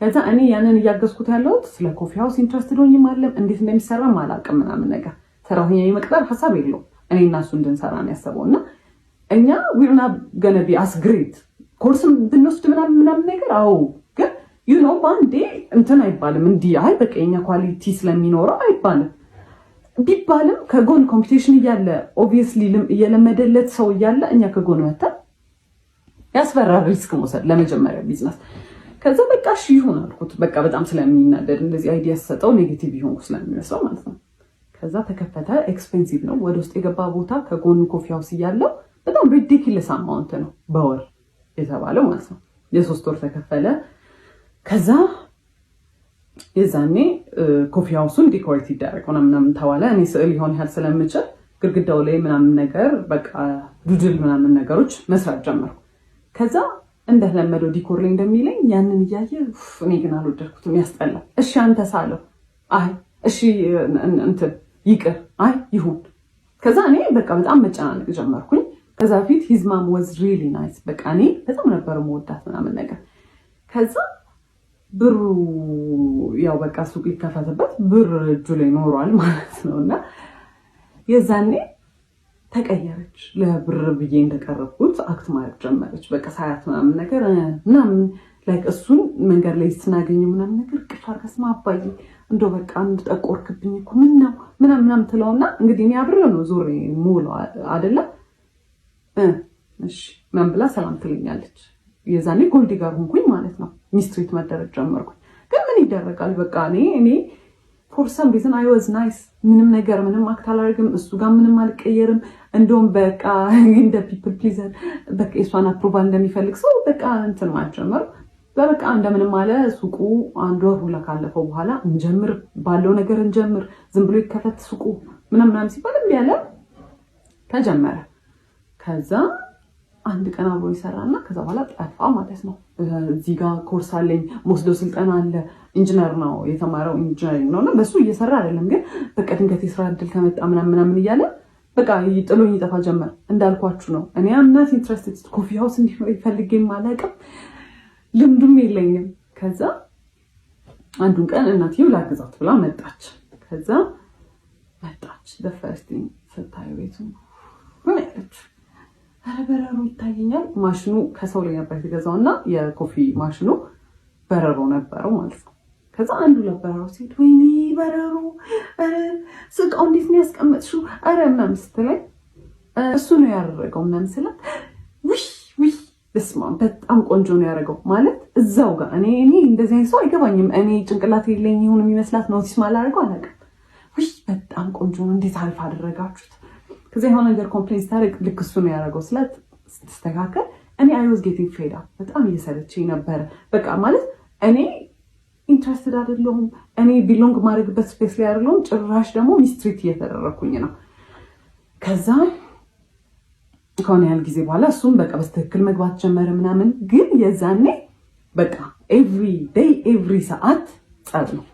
ከዛ እኔ ያንን እያገዝኩት ያለሁት ስለ ኮፊ ሃውስ ኢንትረስትድ ሆኜ ማለም እንዴት እንደሚሰራ አላውቅም ምናምን ነገር። ሰራተኛ የመቅጠር ሐሳብ የለውም። እኔ እና እሱ እንድንሰራ ነው ያሰበውና እኛ we're not gonna be as great ኮርስም ብንወስድ ምናምን ነገር አዎ ግን you know ባንዴ እንትን አይባልም እንዲህ አይ በቃ የኛ ኳሊቲ ስለሚኖረው አይባልም። ቢባልም ከጎን ኮምፒቲሽን እያለ ኦብቪየስሊ እየለመደለት ሰው እያለ እኛ ከጎን መተን ያስፈራል ሪስክ መውሰድ ለመጀመሪያ ቢዝነስ። ከዛ በቃ እሺ ይሁን አልኩት። በቃ በጣም ስለሚናደድ እንደዚህ አይዲያ ሰጠው ኔጌቲቭ ይሆንኩ ስለሚመስለው ማለት ነው። ከዛ ተከፈተ። ኤክስፔንሲቭ ነው። ወደ ውስጥ የገባ ቦታ ከጎኑ ኮፊ ሃውስ እያለው በጣም ሪዲኩለስ አማውንት ነው በወር የተባለው ማለት ነው። የ3 ወር ተከፈለ። ከዛ የዛኔ ኮፊ ሃውሱን ዲኮሬት ይደረግ ምናምን ተባለ። እኔ ስዕል ይሆን ያህል ስለምችል ግድግዳው ላይ ምናምን ነገር በቃ ዱድል ምናምን ነገሮች መስራት ጀመርኩ። ከዛ እንደተለመደው ዲኮር ላይ እንደሚለኝ ያንን እያየ እኔ ግን አልወደድኩትም፣ ያስጠላል። እሺ አንተ ሳለው አይ እሺ እንትን ይቅር አይ ይሁን። ከዛ እኔ በቃ በጣም መጨናነቅ ጀመርኩኝ። ከዛ ፊት his mom was really nice በቃ እኔ በጣም ነበር የምወዳት ምናምን ነገር። ከዛ ብሩ ያው በቃ ሱቅ ሊከፈትበት ብር እጁ ላይ ኖሯል ማለት ነውና የዛኔ ተቀየረች። ለብር ብዬ እንደቀረብኩት አክት ማድረግ ጀመረች። በቃ ሳያት ምናምን ነገር ምናምን ላይክ እሱን መንገድ ላይ ስናገኝ ምናምን ነገር ቅፋር ከስማ አባዬ እንደው በቃ እንድጠቆርክብኝ እኮ ምን ነው ምናምን ትለውና እንግዲህ እኔ አብሬው ነው ዞሬ ሙሉ አይደለ እሺ ምን ብላ ሰላም ትለኛለች። የዛኔ ጎልዲ ጋር ሆንኩኝ ማለት ነው። ሚስትሪት መደረግ ጀመርኩኝ። ግን ምን ይደረጋል በቃ እኔ for some reason I was nice ምንም ነገር ምንም አክት አላደርግም፣ እሱ ጋር ምንም አልቀየርም። እንደውም በቃ እንደ people pleaser በቃ እሷን አፕሩቫል እንደሚፈልግ ሰው በቃ እንትን ማለት ጀመርኩ። በቃ እንደምንም አለ ሱቁ አንድ ወር ሁላ ካለፈው በኋላ እንጀምር ባለው ነገር እንጀምር፣ ዝም ብሎ ይከፈት ሱቁ ምናምን ሲባል እምቢ አለ። ተጀመረ። ከዛ አንድ ቀን አብሮ ይሰራና ከዛ በኋላ ጠፋ ማለት ነው። እዚህ ጋር ኮርስ አለኝ ሞስዶ ስልጠና አለ። ኢንጂነር ነው የተማረው ኢንጂነሪንግ ነውና በሱ እየሰራ አይደለም፣ ግን በቃ ድንገት የስራ እድል ከመጣ ምናምን እያለ በቃ ጥሎኝ ይጠፋ ጀመር። እንዳልኳችሁ ነው እኔ አምናት ኢንትረስትድ ኮፊ ሃውስ እንዲኖር ይፈልገኝ ማለቅም ልምዱም የለኝም። ከዛ አንዱን ቀን እናትየው ላግዛት ብላ መጣች። ከዛ መጣች the first thing ስታየው ቤቱ ምን ያለች ኧረ በረሮ ይታየኛል። ማሽኑ ከሰው ላይ ነበር የተገዛውና የኮፊ ማሽኑ በረሮ ነበረው ማለት ነው። ከዛ አንዱ ለበረሮ ሲሄድ ወይኔ በረሮ ስቃው እንዴት ነው ያስቀመጥሽው? ኧረ ምናምን ስትለኝ እሱ ነው ያደረገው ምናምን ስላት ውይ በስመ አብ በጣም ቆንጆ ነው ያደረገው ማለት እዛው ጋር እኔ እንደዚህ አይነት ሰው አይገባኝም። እኔ ጭንቅላት የለኝ ይሁን የሚመስላት ኖቲስ ማላደርገው አላውቅም። ውይ በጣም ቆንጆ ነው እንዴት አሪፍ አደረጋችሁት። ከዛ የሆነ ነገር ኮምፕሌን ስታደርግ ልክ እሱ ነው ያደረገው ስላት ስትስተካከል እኔ አይ ዋዝ ጌቲንግ ፌድ አፕ በጣም እየሰለችኝ ነበረ። በቃ ማለት እኔ ኢንትረስትድ አይደለሁም። እኔ ቢሎንግ ማድረግበት ስፔስ ላይ አይደለሁም። ጭራሽ ደግሞ ሚስትሪት እየተደረኩኝ ነው። ከዛ ከሆነ ያህል ጊዜ በኋላ እሱም በቃ በስትክክል መግባት ጀመረ ምናምን። ግን የዛኔ በቃ ኤቭሪ ዴይ ኤቭሪ ሰዓት ጸብ ነው።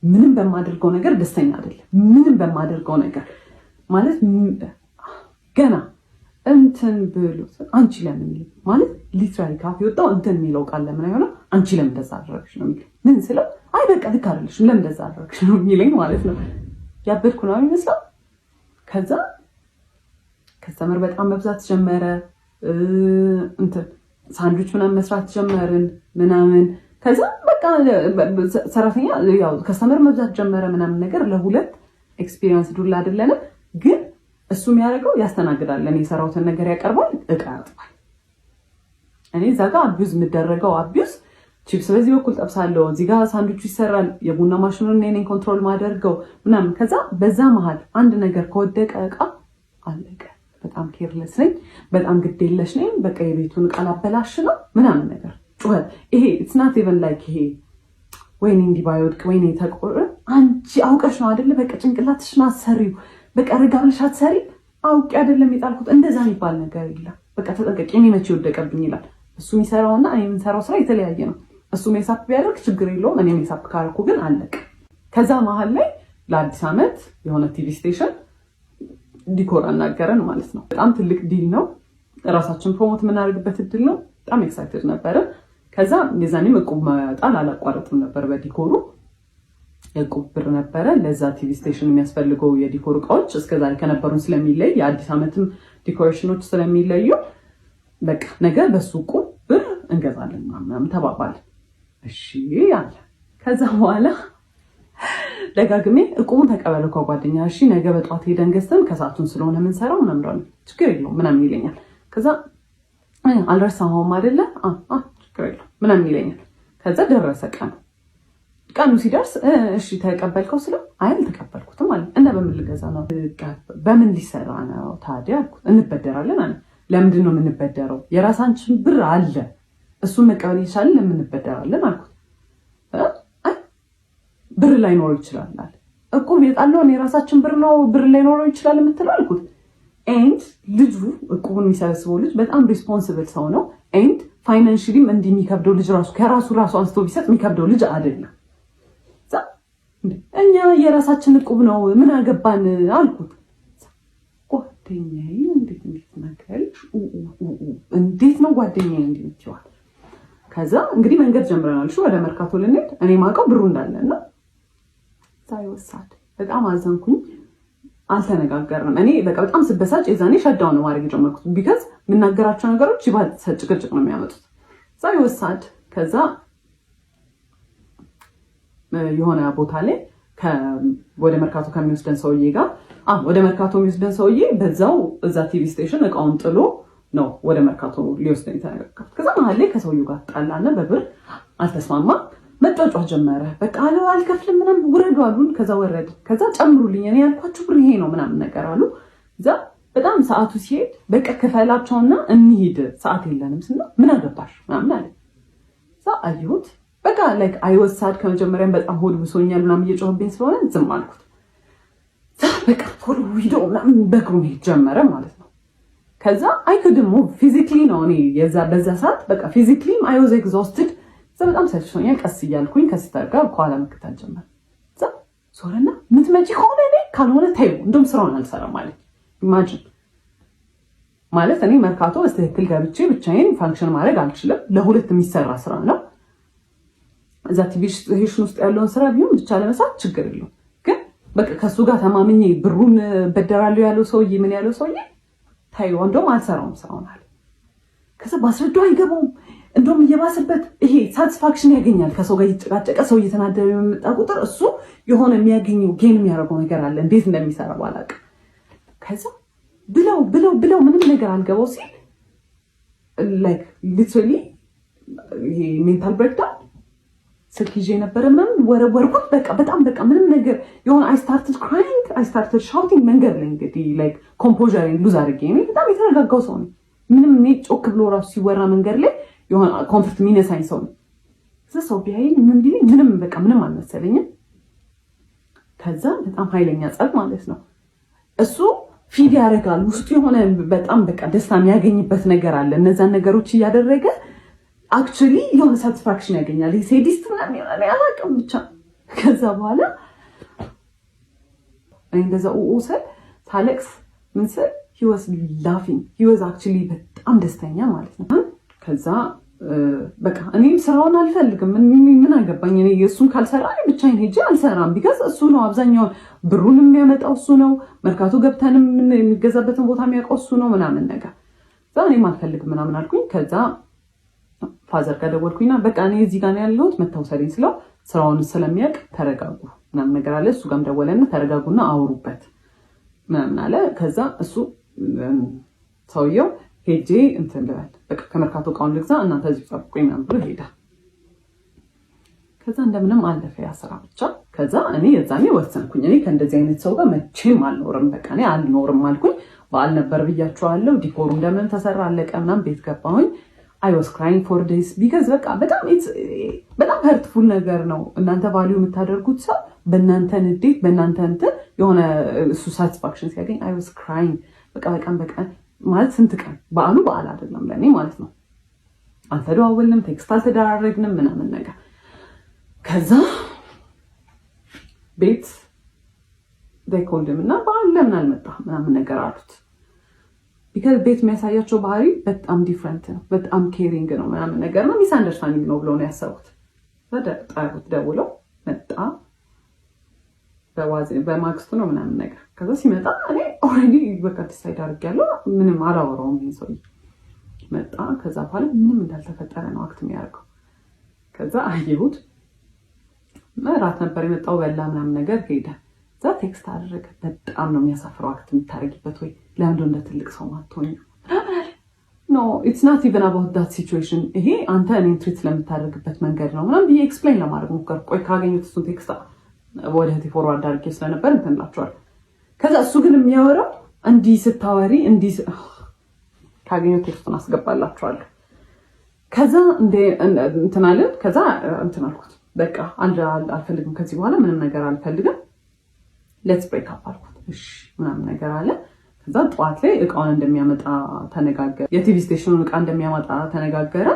ምንም በማደርገው ነገር ደስተኛ አይደለም። ምንም በማደርገው ነገር ማለት ገና እንትን ብሎ አንቺ ለምን ማለት ሊትራሊ ካፍ የወጣው እንትን የሚለው ቃል ለምን አይሆንም? አንቺ ለምን እንደዛ አደረግሽ ነው የሚለኝ። ምን ስለው አይ በቃ ልክ አይደለሽም ለምን እንደዛ አደረግሽ ነው የሚለኝ ማለት ነው። ያበድኩ ነው የሚመስለው። ከዛ ከስተመር በጣም መብዛት ጀመረ። እንትን ሳንድዊች ምናምን መስራት ጀመርን ምናምን። ከዛ በቃ ሰራተኛ ያው ከስተመር መብዛት ጀመረ ምናምን ነገር ለሁለት ኤክስፒሪየንስ ዱላ አይደለንም። ግን እሱ የሚያደርገው ያስተናግዳል፣ እኔ የሰራሁትን ነገር ያቀርባል፣ እቃ ያጥባል። እኔ እዛ ጋር አቢዩዝ የምደረገው አቢዩዝ ቺፕስ በዚህ በኩል ጠብሳለሁ፣ እዚህ ጋር ሳንድዊቹ ይሰራል፣ የቡና ማሽኑን እኔ ኮንትሮል ማደርገው ምናምን። ከዛ በዛ መሀል አንድ ነገር ከወደቀ እቃ አለቀ። በጣም ኬርለስ ነኝ፣ በጣም ግዴለሽ ነኝ። በቃ የቤቱን እቃ ላበላሽ ነው ምናምን ነገር ጩኸት። ይሄ ኢትስ ናት ኢቨን ላይክ ይሄ ወይኔ እንዲህ ባይወድቅ ወይኔ ተቆረ አንቺ አውቀሽ ነው አይደለ? በቃ ጭንቅላትሽን አሰሪው በቃ ረጋ ብለሽ አትሰሪ። አውቄ አይደለም የጣልኩት እንደዛ የሚባል ነገር የለም። በቃ ተጠንቀቂ፣ እኔ መቼ ወደቀብኝ ይላል። እሱ የሚሰራውና እኔ የምንሰራው ስራ የተለያየ ነው። እሱ ሜሳፕ ቢያደርግ ችግር የለውም፣ እኔ ሜሳፕ ካደረኩ ግን አለቅ። ከዛ መሀል ላይ ለአዲስ ዓመት የሆነ ቲቪ ስቴሽን ዲኮር አናገረን ማለት ነው። በጣም ትልቅ ዲል ነው፣ ራሳችን ፕሮሞት የምናደርግበት እድል ነው። በጣም ኤክሳይትድ ነበረ። ከዛ የዛኔም እቁብ መጣል አላቋረጥም ነበር በዲኮሩ። የእቁብ ብር ነበረ ለዛ ቲቪ ስቴሽን የሚያስፈልገው የዲኮር እቃዎች እስከዛሬ ከነበሩን ስለሚለይ የአዲስ ዓመትም ዲኮሬሽኖች ስለሚለዩ በቃ ነገ በሱ እቁብ ብር እንገዛለን ምናምን ተባባልን። እሺ አለ። ከዛ በኋላ ደጋግሜ እቁቡን ተቀበለው ከጓደኛ እሺ ነገ በጧት ሄደን ገዝተን ከሰዓቱን ስለሆነ የምንሰራው ምናምን ችግር የለውም ምናምን ይለኛል። ከዛ አልረሳኸውም አይደለ ችግር የለውም ምናምን ይለኛል። ከዛ ደረሰ ቀኑ ሲደርስ እሺ ተቀበልከው ስለው አይ አልተቀበልኩትም አለ። እና በምን ልገዛ ነው? በምን ሊሰራ ነው ታዲያ አልኩት። እንበደራለን አለ። ለምንድን ነው የምንበደረው? የራሳችን ብር አለ፣ እሱን መቀበል ይቻላል፣ ለምን እንበደራለን አልኩት። አይ ብር ላይኖረው ይችላል አለ። እቁብ የጣለውን የራሳችን ብር ነው፣ ብር ላይኖረው ይችላል የምትለው አልኩት። ኤንድ ልጁ እቁቡን የሚሰበስበው ልጅ በጣም ሪስፖንሲብል ሰው ነው። ኤንድ ፋይናንሽሊም እንዲህ የሚከብደው ልጅ ከራሱ አንስቶ ቢሰጥ የሚከብደው ልጅ አይደለም። እኛ የራሳችን እቁብ ነው ምን አገባን አልኩት። ጓደኛዬ እንዴት ነው ጓደኛዬ እንዴት ይችላል? ከዛ እንግዲህ መንገድ ጀምረናል። እሺ ወደ መርካቶ ልንሄድ እኔ ማውቀው ብሩ እንዳለና ሳይወሳድ በጣም አዘንኩኝ። አልተነጋገርንም። እኔ በቃ በጣም ስበሳጭ የዛኔ ሸዳው ነው ማድረግ የጀመርኩት። ቢካዝ የምናገራቸው ነገሮች ይባል ጭቅጭቅ ነው የሚያመጡት። ሳይወሳድ ከዛ የሆነ ቦታ ላይ ወደ መርካቶ ከሚወስደን ሰውዬ ጋር ወደ መርካቶ የሚወስደን ሰውዬ በዛው እዛ ቲቪ ስቴሽን እቃውን ጥሎ ነው ወደ መርካቶ ሊወስደን የተነጋገርኩት። ከዛ መሀል ላይ ከሰውዬው ጋር ጣላና በብር አልተስማማ መጫጫ ጀመረ። በቃ አልከፍልም ምናምን ውረዱ አሉን። ከዛ ወረድ። ከዛ ጨምሩልኝ እኔ ያልኳችሁ ብር ይሄ ነው ምናምን ነገር አሉ። እዛ በጣም ሰዓቱ ሲሄድ በቃ ክፈላቸውና እንሂድ ሰዓት የለንም ስና ምን አገባሽ ምናምን አለ። እዛ አየሁት በቃ ላይክ አይወሳድ ከመጀመሪያም በጣም ሆድ ብሶኛል ምናምን እየጮህብኝ ስለሆነ ዝም አልኩት። በቃ ቶሎ ቪዲዮ ምናምን በእግሩ መሄድ ጀመረ ማለት ነው። ከዛ አይኩድም ፊዚክሊ ነው እኔ በዛ ሰዓት በቃ ፊዚክሊም አይ ዋዝ ኤግዞስትድ። እዛ በጣም ሰልችቶኛል። ቀስ እያልኩኝ ከሲስተር ጋር ከኋላ መከታተል ጀመር። እዛ ሶረና ምትመጪ ከሆነ እኔ ካልሆነ ታዩ እንደውም ስራውን አልሰራም ማለት ኢማጂን ማለት እኔ መርካቶ በስትክክል ገብቼ ብቻዬን ፋንክሽን ማድረግ አልችልም። ለሁለት የሚሰራ ስራ ነው። እዛ ቲቪ ስቴሽን ውስጥ ያለውን ስራ ቢሆን ብቻ ለመስራት ችግር የለውም። ግን በቃ ከሱ ጋር ተማምኜ ብሩን በደራለሁ ያለው ሰውዬ ምን ያለው ሰውዬ ታዩ እንደውም አልሰራውም ስራውን አለ። ከዛ ባስረዳው አይገባውም። እንደውም እየባሰበት ይሄ ሳቲስፋክሽን ያገኛል። ከሰው ጋር እየተጨቃጨቀ ሰው እየተናደደ የመጣ ቁጥር እሱ የሆነ የሚያገኘው ጌን የሚያደርገው ነገር አለ። እንዴት እንደሚሰራ ባላውቅም ከዛ ብለው ምንም ነገር አልገባው ሲል ላይክ ሊትራሊ ይሄ ሜንታል ብሬክዳውን ስልክ ይዤ ነበረ ምናምን ወረወርኩት። በጣም ምንም ነገር የሆነ አይ ስታርትድ ክራይንግ አይ ስታርትድ ሻውቲንግ መንገድ ላይ እንግዲህ ላይክ ኮምፖዘሬን ሉዝ አድርጌ በጣም የተረጋጋው ሰው ነው። ምንም እኔ ጮክ ብሎ ራሱ ሲወራ መንገድ ላይ የሆነ ኮንፈርት የሚነሳኝ ሰው ነው። ከዛ ሰው ቢያይ ምን ቢለኝ ምንም አልመሰለኝም። ከዛ በጣም ኃይለኛ ጸብ ማለት ነው። እሱ ፊድ ያደርጋል ውስጡ የሆነ በጣም ደስታ የሚያገኝበት ነገር አለ። እነዛን ነገሮች እያደረገ አክቹዋሊ የሆነ ሳቲስፋክሽን ያገኛል። ሴዲስት ምናምን ይሆናል አላውቅም ብቻ። ከዛ በኋላ እንደዛ ኡኡሰል ሳለቅስ ምን ስል he was laughing he was actually በጣም ደስተኛ ማለት ነው። ከዛ በቃ እኔም ስራውን አልፈልግም ምን አገባኝ እኔ እሱን ካልሰራ ብቻዬን ሄጄ አልሰራም። ቢካዝ እሱ ነው አብዛኛውን ብሩን የሚያመጣው እሱ ነው። መርካቶ ገብተንም የሚገዛበትን ቦታ የሚያውቀው እሱ ነው ምናምን ነገር። ከዛ እኔም አልፈልግም ምናምን አልኩኝ። ከዛ ፋዘር ጋር ደወልኩኝና በቃ እኔ እዚህ ጋር ነው ያለሁት መታወሰልኝ ስለው ስራውን ስለሚያውቅ ተረጋጉ ምናምን ነገር አለ። እሱ ጋርም ደወለና ተረጋጉና አውሩበት ምናምን አለ። ከዛ እሱ ሰውየው ሄጄ እንትን ልበል በቃ ከመርካቶ እቃውን ልግዛ እናንተ እዚህ ጠብቁኝ ምናምን ብሎ ሄደ። ከዛ እንደምንም አለፈ ያ ስራ ብቻ። ከዛ እኔ የዛኔ ወሰንኩኝ እኔ ከእንደዚህ አይነት ሰው ጋር መቼም አልኖርም። በቃ እኔ አልኖርም አልኩኝ። በዓል ነበር ብያቸዋለሁ። ዲኮሩ እንደምን ተሰራ አለቀ ምናምን ቤት ገባሁኝ። I was crying for this because በቃ በጣም hurtful ነገር ነው። እናንተ ቫልዩ የምታደርጉት ሰው በእናንተ ንዴት በእናንተ እንትን የሆነ እሱ ሳቲስፋክሽን ሲያገኝ I was crying በቃ ማለት ስንት ቀን በዓል አይደለም ለኔ ማለት ነው። አልተደዋወልንም፣ ቴክስት አልተደራረግንም ምናምን ነገር። ከዛ ቤት ደኮልም እና በዓል ለምን አልመጣም ምናምን ነገር አሉት። ቢካዝ ቤት የሚያሳያቸው ባህሪ በጣም ዲፍረንት ነው፣ በጣም ኬሪንግ ነው ምናምን ነገር ነው። ሚስ አንደርስታንዲንግ ነው ብሎ ነው ያሰቡት። ጣሩት ደውለው መጣ። በማግስቱ ነው ምናምን ነገር። ከዛ ሲመጣ እኔ ኦልሬዲ በቃ ዲሳይድ አድርጌያለሁ ምንም አላወራውም። ይሄን ሰውዬ መጣ። ከዛ በኋላ ምንም እንዳልተፈጠረ ነው አክት የሚያደርገው። ከዛ አየሁት። እራት ነበር የመጣው በላ ምናምን ነገር ሄደ። ከዛ ቴክስት አደረገ። በጣም ነው የሚያሳፍረው አክት የምታደርጊበት ወይ ለአንዱ እንደ ትልቅ ሰው ማትሆኝ ኖ ኢትስ ናት ኢቨን አባውት ዳት ሲቹዌሽን። ይሄ አንተ እኔን ትሪት ስለምታደርግበት መንገድ ነው ምናምን ብዬ ኤክስፕሌን ለማድረግ ሞከርኩ። ቆይ ካገኙት እሱን ቴክስት ወደ እህቴ ፎርዋርድ አድርጌ ስለነበር እንትን እላቸዋለሁ። ከዛ እሱ ግን የሚያወራው እንዲህ ስታወሪ እንዲህ ካገኘው ቴክስቱን አስገባላችኋለሁ። ከዛ እንትን አለን። ከዛ እንትን አልኩት በቃ አልፈልግም ከዚህ በኋላ ምንም ነገር አልፈልግም ሌትስ ብሬክ አፕ አልኩት። እሺ ምናምን ነገር አለ። ከዛ ጠዋት ላይ እቃውን እንደሚያመጣ ተነጋገረ። የቲቪ ስቴሽኑን እቃ እንደሚያመጣ ተነጋገረ።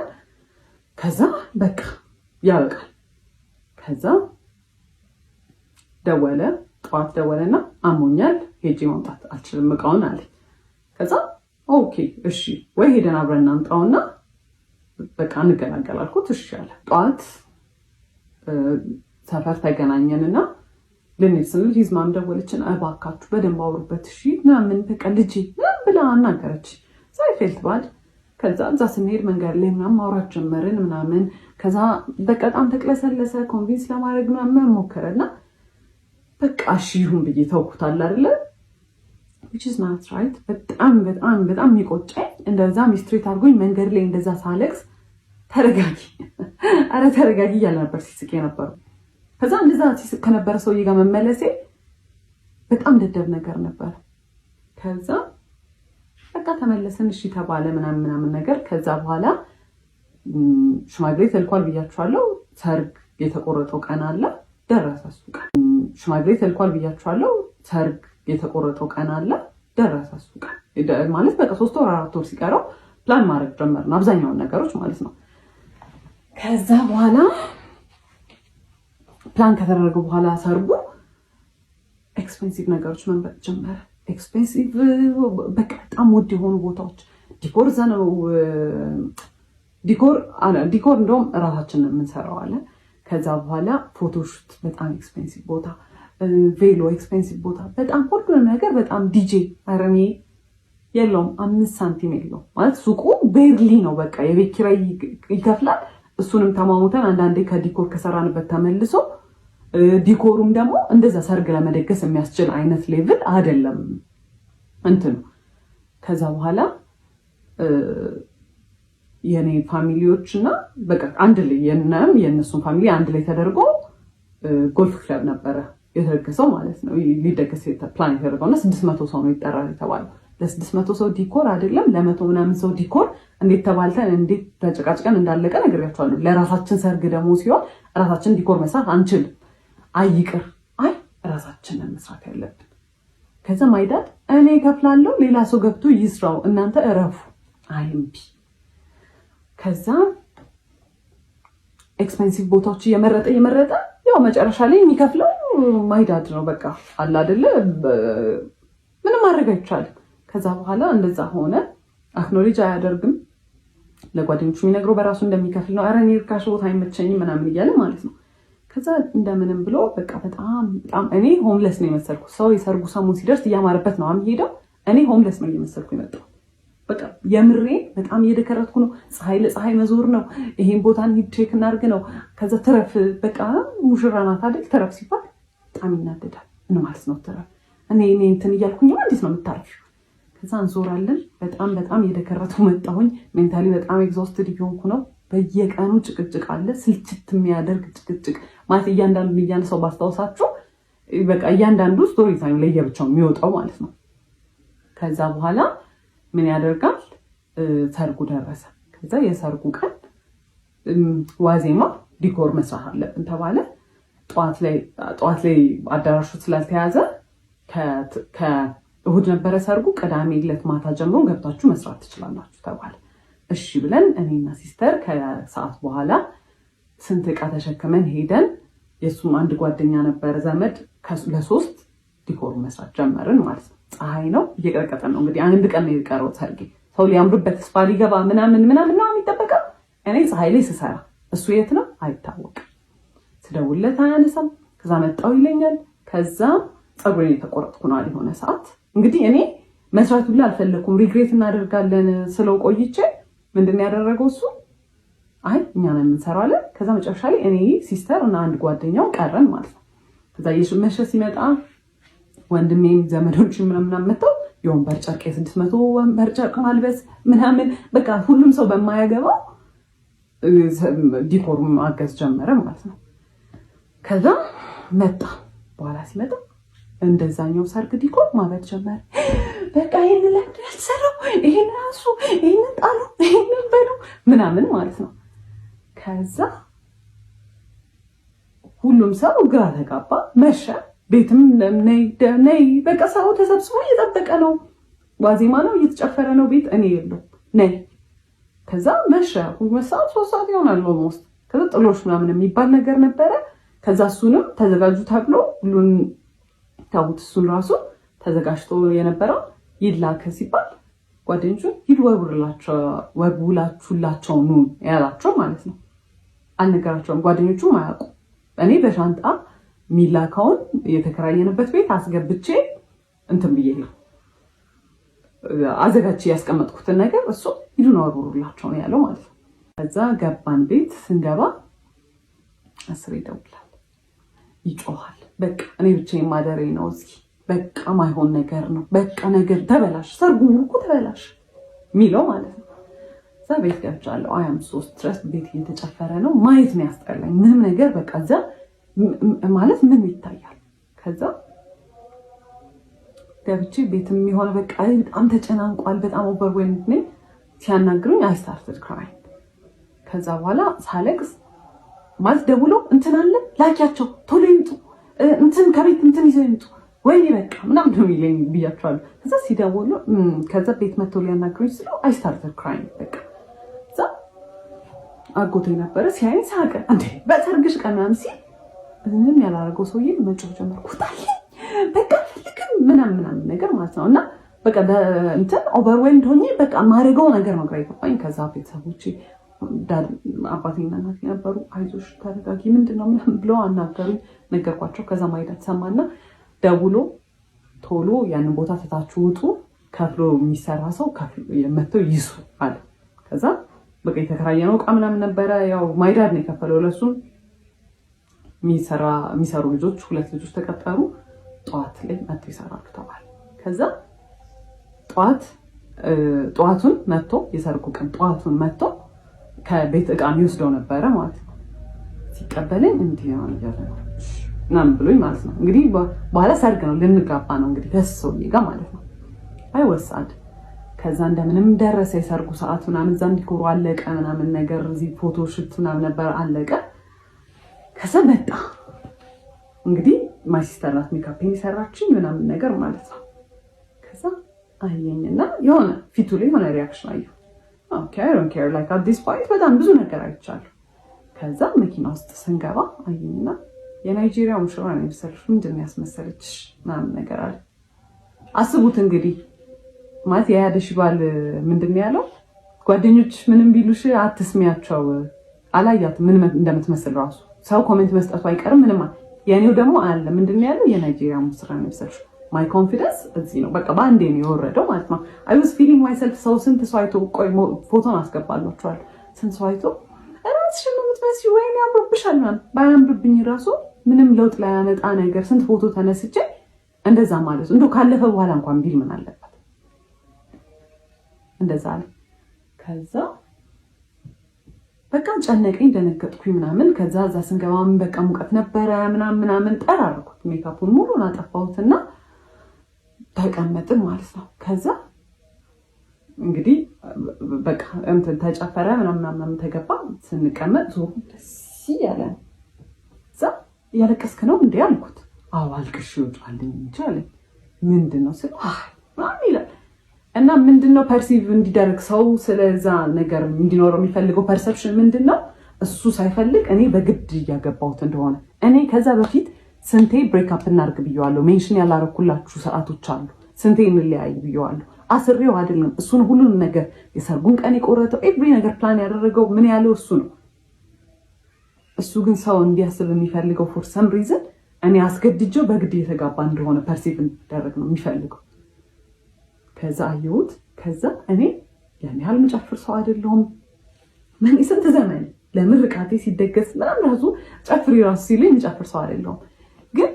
ከዛ በቃ ያበቃል። ከዛ ደወለ። ጠዋት ደወለና አሞኛል ሄጄ ማምጣት አልችልም እቃውን አለ። ከዛ ኦኬ እሺ ወይ ሄደን አብረን እናምጣውና በቃ እንገናገል አልኩት። እሺ አለ። ጠዋት ሰፈር ተገናኘንና ልንሄድ ስንል ሂዝማን ደወለችን። እባካችሁ በደንብ አውሩበት እሺ ምናምን በቃ ልጄ ምናምን ብላ አናገረች። ሳይፌልት ባድ። ከዛ እዛ ስንሄድ መንገድ ላይ ምናምን ማውራት ጀመርን ምናምን። ከዛ በጣም ተቅለሰለሰ። ኮንቪንስ ለማድረግ ምናምን ሞከረና በቃ እሺ ይሁን ብዬ ተውኩታል አይደለ which is not right። በጣም የሚቆጨኝ እንደዛ ሚስትሬት አድርጎኝ መንገድ ላይ እንደዛ ሳለቅስ ተረጋጊ አረ ተረጋጊ እያለ ነበር ሲስቅ የነበረው። ከዛ እንደዛ ሲስቅ ከነበረ ሰውዬ ጋር መመለሴ በጣም ደደብ ነገር ነበር። ከዛ በቃ ተመለስን እሺ ተባለ ምናምን ነገር። ከዛ በኋላ ሽማግሌ ተልኳል ብያችኋለሁ። ሰርግ የተቆረጠው ቀን አለ ደረሰ እሱ ቀን። ሽማግሌ ተልኳል ብያችኋለሁ። ሰርግ የተቆረጠው ቀን አለ ደረሰ እሱ ቀን። ማለት በቃ 3 ወር 4 ወር ሲቀረው ፕላን ማድረግ ጀመርን አብዛኛውን ነገሮች ማለት ነው። ከዛ በኋላ ፕላን ከተደረገ በኋላ ሰርጉ ኤክስፔንሲቭ ነገሮች መምረጥ ጀመረ። ኤክስፔንሲቭ በቃ በጣም ውድ የሆኑ ቦታዎች ዲኮር ዘነው ዲኮር እንደውም እራሳችንን የምንሰራው አለ። ከዛ በኋላ ፎቶሹት በጣም ኤክስፔንሲቭ ቦታ፣ ቬሎ ኤክስፔንሲቭ ቦታ፣ በጣም ሁሉንም ነገር በጣም ዲጄ አረኔ የለውም 5 ሳንቲም የለውም ማለት ሱቁ ቤርሊ ነው። በቃ የቤት ኪራይ ይከፍላል። እሱንም ተማሙተን አንዳንዴ ከዲኮር ከሰራንበት ተመልሶ ዲኮሩም ደግሞ እንደዛ ሰርግ ለመደገስ የሚያስችል አይነት ሌቭል አይደለም እንትኑ። ከዛ በኋላ የኔ ፋሚሊዎችና በቃ አንድ ላይ የነሱን ፋሚሊ አንድ ላይ ተደርጎ ጎልፍ ክለብ ነበረ የተደገሰው ማለት ነው። ሊደገስ ፕላን የተደረገውና 600 ሰው ነው ይጠራል የተባለው። ለ600 ሰው ዲኮር አይደለም ለ100 ምናምን ሰው ዲኮር እንዴት ተባልተን እንዴት ተጨቃጭቀን እንዳለቀ ነግሬያቸዋለሁ። ለራሳችን ሰርግ ደግሞ ሲሆን ራሳችን ዲኮር መስራት አንችልም። አይቅር ራሳችንን መስራት ያለብን። ከዛ ማይዳድ እኔ ከፍላለሁ ሌላ ሰው ገብቶ ይስራው እናንተ እረፉ አይምቢ። ከዛ ኤክስፔንሲቭ ቦታዎች እየመረጠ ያው መጨረሻ ላይ የሚከፍለው ማይዳድ ነው። በቃ አለ አይደለ ምንም ማድረግ አይቻልም። ከዛ በኋላ እንደዛ ሆነ። አክኖሌጅ አያደርግም። ለጓደኞቹ የሚነግረው በራሱ እንደሚከፍል ነው። ኧረ እኔ ርካሽ ቦታ አይመቸኝም ምናምን እያለ ማለት ነው። ከዛ እንደምንም ብሎ በቃ በጣም እኔ ሆምለስ ነው የመሰልኩት። ሰው የሰርጉ ሰሞን ሲደርስ እያማረበት ነው የሚሄደው። እኔ ሆምለስ ነው እየመሰልኩ የመጣው። በቃ የምሬ በጣም እየደከረትኩ ነው። ፀሐይ ለፀሐይ መዞር ነው። ይሄን ቦታ እንሂድ ቼክ እናድርግ ነው። ከዛ ትረፍ በቃ ሙሽራ ናት አይደል? ትረፍ ሲባል በጣም ይናደዳል። ምን ማለት ነው ትረፍ? እኔ እንትን እያልኩኝ እንዴት ነው የምታርፊው? ከዛ እንዞራለን። በጣም እየደከረቱ መጣሁኝ። ሜንታሊ በጣም ኤግዞስትድ እየሆንኩ ነው። በየቀኑ ጭቅጭቅ አለ። ስልችት የሚያደርግ ጭቅጭቅ ማለት እያንዳንዱ እያነሳው ባስታውሳችሁ በቃ እያንዳንዱ ስቶሪ ታይም ለየብቻው የሚወጣው ማለት ነው። ከዛ በኋላ ምን ያደርጋል? ሰርጉ ደረሰ። ከዛ የሰርጉ ቀን ዋዜማ ዲኮር መስራት አለብን ተባለ። ጠዋት ላይ አዳራሹ ስላልተያዘ ከእሁድ ነበረ ሰርጉ። ቅዳሜ ዕለት ማታ ጀምሮ ገብታችሁ መስራት ትችላላችሁ ተባለ። እሺ ብለን እኔና ሲስተር ከሰዓት በኋላ ስንት ዕቃ ተሸክመን ሄደን የሱም አንድ ጓደኛ ነበረ ዘመድ ለ3 ዲኮር መስራት ጀመርን ማለት ነው። ፀሐይ ነው እየቀረቀጠን ነው እንግዲህ አንድ ቀን ነው የቀረው ሰርጌ። ሰው ሊያምርበት ተስፋ ሊገባ ምናምን ነው የሚጠበቀው። እኔ ፀሐይ ላይ ስሰራ እሱ የት ነው አይታወቅም። ስደውልለት አያነሳም። ከዛ መጣው ይለኛል። ከዛ ፀጉሬን የተቆረጥኩ ነው የሆነ ሰዓት እንግዲህ እኔ መስራት ሁሉ አልፈለኩም። ሪግሬት እናደርጋለን ስለው ቆይቼ ምንድን ያደረገው እሱ አይ እኛ ነን የምንሰራው አለ። ከዛ መጨረሻ ላይ እኔ ሲስተር እና አንድ ጓደኛው ቀረን ማለት ነው። ከዛ የሽመሸ ሲመጣ ወንድሜም ዘመዶችም ምናምን መጥተው የወንበር ጨርቅ 600 ወንበር ጨርቅ ማልበስ ምናምን በቃ ሁሉም ሰው በማያገባው ዲኮር ማገዝ ጀመረ ማለት ነው። ከዛ መጣ በኋላ ሲመጣ እንደዛኛው ሰርግ ዲኮር ማበድ ጀመረ። በቃ ይሄን ለሰራው ይሄን ራሱ ይሄን ጣሉ ይሄን በሉ ምናምን ማለት ነው። ከዛ ሁሉም ሰው ግራ ተጋባ። መሸ። ቤትም ነይ በቃ ሰው ተሰብስቦ እየጠበቀ ነው። ዋዜማ ነው እየተጨፈረ ነው ቤት እኔ የለው ነይ። ከዛ መሸ። 2 ሰዓት 3 ሰዓት ይሆናል ኦልሞስት። ከዛ ጥሎሽ ምናምን የሚባል ነገር ነበረ። ከዛ እሱንም ተዘጋጁ ተብሎ ሁሉን ታውት እሱን ራሱ ተዘጋጅቶ የነበረው ይላከ ሲባል ጓደኞቹ ሂድ ወጉላችሁላቸው ኑ ያላቸው ማለት ነው። አልነገራቸውም። ጓደኞቹም አያውቁ። እኔ በሻንጣ ሚላካውን የተከራየንበት ቤት አስገብቼ እንትን ብዬ ነው አዘጋጅቼ ያስቀመጥኩትን ነገር እሱ ሂዱን ወጉላቸው ነው ያለው ማለት ነው። ከዛ ገባን። ቤት ስንገባ 10 ይደውላል፣ ይጮሃል። በቃ እኔ ብቻዬን ማደሬ ነው እዚህ። በቃ ማይሆን ነገር ነው። በቃ ነገር ተበላሽ፣ ሰርጉ እኮ ተበላሽ ሚለው ማለት ነው። እዛ ቤት ገብቻለሁ። 3 ድረስ ቤት እየተጨፈረ ነው። ማየት ነው ያስጠላኝ። ምንም ነገር በቃ እዛ ማለት ምን ይታያል። ከዛ ገብቼ ቤትም የሆነ በቃ በጣም ተጨናንቋል። በጣም ኦቨርዌልምድ ነኝ። ሲያናግሩኝ አይ ስታርትድ ክራይንግ። ከዛ በኋላ ሳለቅስ ማለት ደውሎ እንትን አለ ላኪያቸው ቶሎ ይምጡ እንትን ከቤት እንትን ይዘው ይምጡ ወይ በቃ ምናምን ነው የሚለኝ ብያቸዋለሁ። ከዛ ሲደውሉ ከዛ ቤት መጥቶ ሊያናግሩኝ ስለው አይ ስታርትድ ክራይንግ በቃ። ከዛ አጎቴ ነበረ ሲያይኝ ሳቀ። እንዴ በሰርግሽ ቀን ምናምን ሲል ምንም ያላረገው ሰውዬ መጮህ ጀመርኩት። በቃ ፈልግም ምናምን ነገር ማለት ነው። እና በቃ እንትን ኦቨርዌልምድ ሆኜ በቃ ማረገው ነገር ነው ግራ ይገባኝ። ከዛ ቤተሰቦቼ አባቴና እናቴ ነበሩ። አይዞሽ ተረጋጊ ምንድነው ምናምን ብለው አናገሩኝ። ነገርኳቸው። ከዛ ማይዳት ሰማና ደውሎ ቶሎ ያንን ቦታ ትታችሁ ውጡ ከፍሎ የሚሰራ ሰው ከፍሎ መተው ይስሩ አለ። ከዛ በቃ የተከራየነው ዕቃ ምናምን ነበረ። ያው ማይዳድ ነው የከፈለው ለሱም። የሚሰሩ ልጆች 2 ልጆች ተቀጠሩ። ጠዋት ላይ መተው ይሰራሉ ተባለ። ከዛ ጠዋቱን መጥቶ የሰርጉ ቀን ጠዋቱን መጥቶ ከቤት ዕቃ የሚወስደው ነበረ ማለት ነው። ሲቀበለኝ እንዲህ ነው ምናምን ብሎኝ ማለት ነው። እንግዲህ በኋላ ሰርግ ነው ልንጋባ ነው እንግዲህ ከሰውዬ ጋር ማለት ነው። አይወሳድ ከዛ እንደምንም ደረሰ የሰርጉ ሰዓት ምናምን እዛ ዲኮሩ አለቀ ምናምን ነገር እዚህ ፎቶ ሹት ምናምን ነበር አለቀ። ከዛ መጣ እንግዲህ ማይ ሲስተር ናት ሜካፕን የሰራችኝ ምናምን ነገር ማለት ነው። ከዛ አየኝና የሆነ ፊቱ ላይ የሆነ ሪያክሽን አየሁ። ኦኬ አይ ዶንት ኬር ላይክ አት ዲስ ፖይንት በጣም ብዙ ነገር አይቻለሁ። ከዛ መኪና ውስጥ ስንገባ አየኝና የናይጄሪያ ሙሽራ ነው የመሰለሽ ምንድን ነው ያስመሰለችሽ ምናምን ነገር አለ። አስቡት እንግዲህ ማለት የያደሽ ባል ምንድን ነው ያለው? ጓደኞች ምንም ቢሉሽ አትስሚያቸው፣ አላያትም ምን እንደምትመስል ራሱ ሰው ኮሜንት መስጠቱ አይቀርም ምንም። የኔው ደግሞ አለ ምንድን ነው ያለው? የናይጄሪያ ሙሽራ ነው የመሰለሽ። ማይ ኮንፊደንስ እዚህ ነው በቃ በአንዴ ነው የወረደው ማለት ነው። አይ ዋዝ ፊሊንግ ማይሰልፍ። ሰው ስንት ሰው አይቶ ቆይ ፎቶን አስገባላችኋል። ስንት ሰው አይቶ ራስሽን ነው የምትመስዪው ወይኔ ያምርብሻል ምናምን። ባያምርብኝ ራሱ ምንም ለውጥ ላይ ያመጣ ነገር ስንት ፎቶ ተነስቼ እንደዛ ማለት ነው። እንደው ካለፈ በኋላ እንኳን ቢል ምን አለበት? እንደዛ አለ። ከዛ በቃ ጨነቀኝ፣ ደነገጥኩኝ ምናምን። ከዛ እዛ ስንገባም በቃ ሙቀት ነበረ ምናምን ጠራርኩት። ሜካፑን ሙሉን አጠፋሁትና ተቀመጥን ማለት ነው። ከዛ እንግዲህ በቃ እንትን ተጨፈረ ምናምን ተገባ። ስንቀመጥ ዞሩ ደስ ያለ እዛ እያለቀስክ ነው እንዴ አልኩት። አዎ አልቅሽ ይወጣልኝ እንጂ አለኝ። ምንድነው ስለ ምናምን ይላል። እና ምንድነው ፐርሲቭ እንዲደረግ ሰው ስለዛ ነገር እንዲኖረው የሚፈልገው ፐርሰፕሽን ምንድነው? እሱ ሳይፈልግ እኔ በግድ እያገባሁት እንደሆነ። እኔ ከዛ በፊት ስንቴ ብሬክአፕ እናርግ ብየዋለሁ። ሜንሽን ያላረኩላችሁ ሰዓቶች አሉ። ስንቴ እንለያይ ብየዋለሁ። አስሬው አይደለም እሱን ሁሉን ነገር የሰርጉን ቀን የቆረጠው ኤቭሪ ነገር ፕላን ያደረገው ምን ያለው እሱ ነው። እሱ ግን ሰው እንዲያስብ የሚፈልገው ፎር ሰም ሪዝን እኔ አስገድጀው በግድ የተጋባ እንደሆነ ፐርሲቭ እንዲደረግ ነው የሚፈልገው። ከዛ አየሁት። ከዛ እኔ ያን ያህል መጨፍር ሰው አይደለሁም። ምን ስንት ዘመን ለምርቃቴ ሲደገስ ምናምን ራሱ ጨፍሪ ራሱ ሲለኝ መጨፍር ሰው አይደለሁም። ግን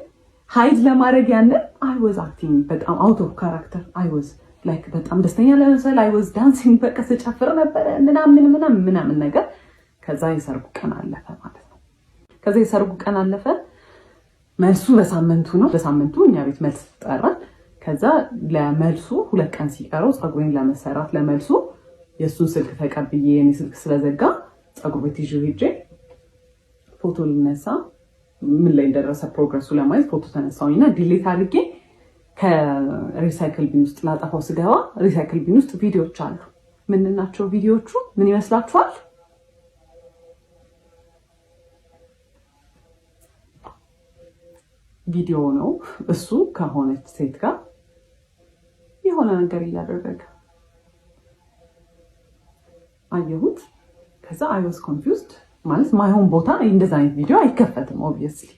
ሃይድ ለማድረግ ያንን አይ ዋዝ አክቲንግ በጣም አውት ኦፍ ካራክተር አይ ዋዝ ላይክ በጣም ደስተኛ ለመሰል አይ ዋዝ ዳንሲንግ በቃ ስጨፍር ነበረ ምናምን ነገር። ከዛ የሰርጉ ቀን አለፈ ማለት ነው። ከዛ የሰርጉ ቀን አለፈ። መልሱ በሳምንቱ ነው። በሳምንቱ እኛ ቤት መልስ ጠራን። ከዛ ለመልሱ 2 ቀን ሲቀረው ፀጉሬን ለመሰራት ለመልሱ የሱን ስልክ ተቀብዬ የኔ ስልክ ስለዘጋ ፀጉር ቤት ይዤ ሄጄ ፎቶ ልነሳ ምን ላይ እንደደረሰ ፕሮግረሱ ለማየት ፎቶ ተነሳውኝና ዲሌት አድርጌ ከሪሳይክል ቢን ውስጥ ላጠፋው ስገባ ሪሳይክል ቢን ውስጥ ቪዲዮዎች አሉ። ምን ናቸው ቪዲዮዎቹ? ምን ይመስላችኋል? ቪዲዮ ነው። እሱ ከሆነች ሴት ጋር የሆነ ነገር እያደረገ አየሁት። ከዛ አይ ዋዝ ኮንፊውዝድ ማለት ማይሆን ቦታ እንደዛ አይነት ቪዲዮ አይከፈትም ኦብቪየስሊ።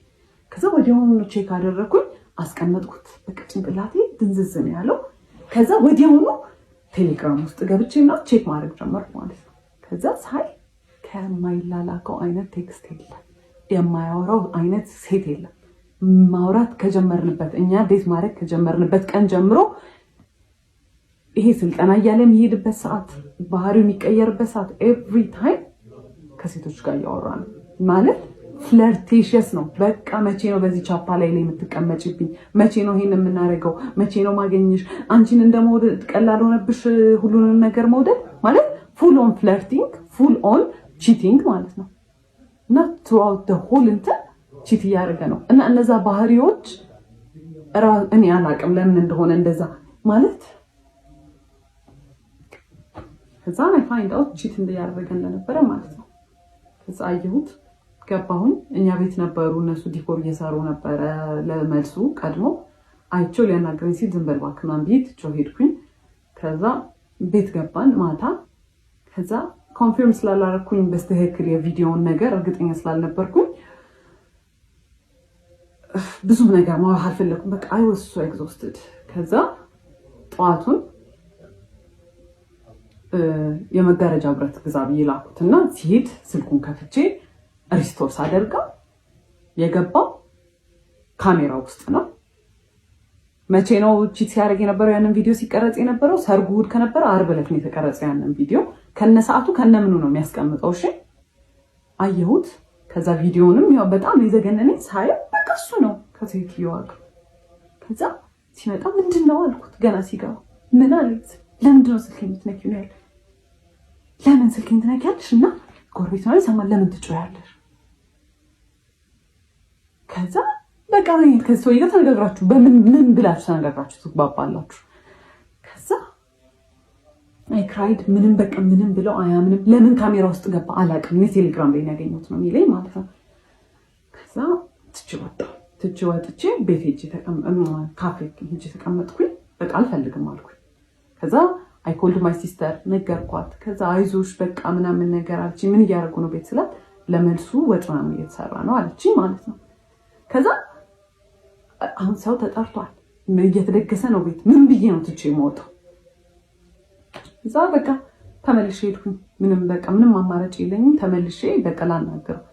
ከዛ ወዲያውኑ ቼክ አደረኩኝ፣ አስቀመጥኩት። በቃ ጭንቅላቴ ድንዝዝ ነው ያለው። ከዛ ወዲያውኑ ቴሌግራም ውስጥ ገብቼና ቼክ ማድረግ ጀመርኩ ማለት ነው። ከዛ ሳይ ከማይላላከው አይነት ቴክስት የለም፣ የማያወራው አይነት ሴት የለም። ማውራት ከጀመርንበት እኛ ዴት ማድረግ ከጀመርንበት ቀን ጀምሮ ይሄ ስልጠና እያለ የሚሄድበት ሰዓት፣ ባህሪው የሚቀየርበት ሰዓት ኤቭሪ ታይም ከሴቶች ጋር እያወራ ነው ማለት ፍለርቴሽስ ነው። በቃ መቼ ነው በዚህ ቻፓ ላይ የምትቀመጭብኝ? መቼ ነው ይሄን የምናደርገው? መቼ ነው ማገኘሽ? አንቺን እንደመውደድ ቀላል ሆነብሽ ሁሉንም ነገር መውደድ ማለት ፉል ኦን ፍለርቲንግ፣ ፉል ኦን ቺቲንግ ማለት ነው። እና ትሩአውት ዘ ሆል እንትን ቺት እያደረገ ነው። እና እነዛ ባህሪዎች እኔ አላቅም ለምን እንደሆነ እንደዛ ማለት ከዛ አይ ፋይንድ አውት ቺት እያደረገ እንደነበረ ማለት ነው። ከዛ አየሁት፣ ገባሁኝ። እኛ ቤት ነበሩ እነሱ ዲኮር እየሰሩ ነበረ። ለመልሱ ቀድሞ አይቼው ሊያናገረኝ ሲል ዝም በል እባክህ ምናምን ብዬ ትቼው ሄድኩኝ። ከዛ ቤት ገባን ማታ። ከዛ ኮንፊርም ስላላረኩኝ በስተክክል የቪዲዮውን ነገር እርግጠኛ ስላልነበርኩኝ ብዙም ነገር ማውራት አልፈለኩም። በቃ አይ ዋዝ ሶ ኤግዞስትድ። ከዛ ጠዋቱን የመጋረጃ ብረት ግዛ ብዬ ላኩትና ሲሄድ ስልኩን ከፍቼ ሪስቶር ሳደርጋ የገባው ካሜራ ውስጥ ነው። መቼ ነው ቺት ሲያደርግ የነበረው? ያንን ቪዲዮ ሲቀረጽ የነበረው ሰርጉ እሑድ ከነበረ ዓርብ ዕለት ነው የተቀረጸ። ያንን ቪዲዮ ከነሰዓቱ ከነምኑ ነው የሚያስቀምጠው። እሺ አየሁት። ከዛ ቪዲዮንም ያው በጣም የዘገነነኝ ሳየው በቃ እሱ ነው ከሴትዮዋ ጋር። ከዛ ሲመጣ ምንድን ነው አልኩት። ገና ሲገባ ምን አለች? ለምንድን ነው ስልኬን የምትነኪው ነው ያለ። ለምን ስልኬን ትነኪያለሽ? እና ጎረቤት ነው ይሰማል፣ ለምን ትጮያለሽ? ከዛ በቃ ከሰውዬ ጋር ተነጋግራችሁ ምን ብላችሁ ተነጋግራችሁ ትግባባላችሁ። ከዛ አይ ክራይድ ምንም በቃ ምንም ብለው አያምንም። ለምን ካሜራ ውስጥ ገባ አላውቅም። ቴሌግራም ላይ ያገኘሁት ነው የሚለኝ ማለት ነው። ከዛ ትቼ ወጥቼ ቤት ሄጄ ካፌ ሄጄ ተቀመጥኩኝ። በቃ አልፈልግም አልኩኝ። ከዛ አይ ኮልድ ማይ ሲስተር ነገርኳት። ከዛ አይዞሽ በቃ ምናምን ነገር አለችኝ። ምን እያደረጉ ነው ቤት ስላት ለመልሱ ወጥ ምናምን እየተሰራ ነው አለችኝ ማለት ነው። ከዛ አሁን ሰው ተጠርቷል፣ እየተደገሰ ነው ቤት። ምን ብዬ ነው ትቼ የምወጣው? እዛ በቃ ተመልሼ ሄድኩኝ። ምንም አማራጭ የለኝም። ተመልሼ በቃ ላናገረው።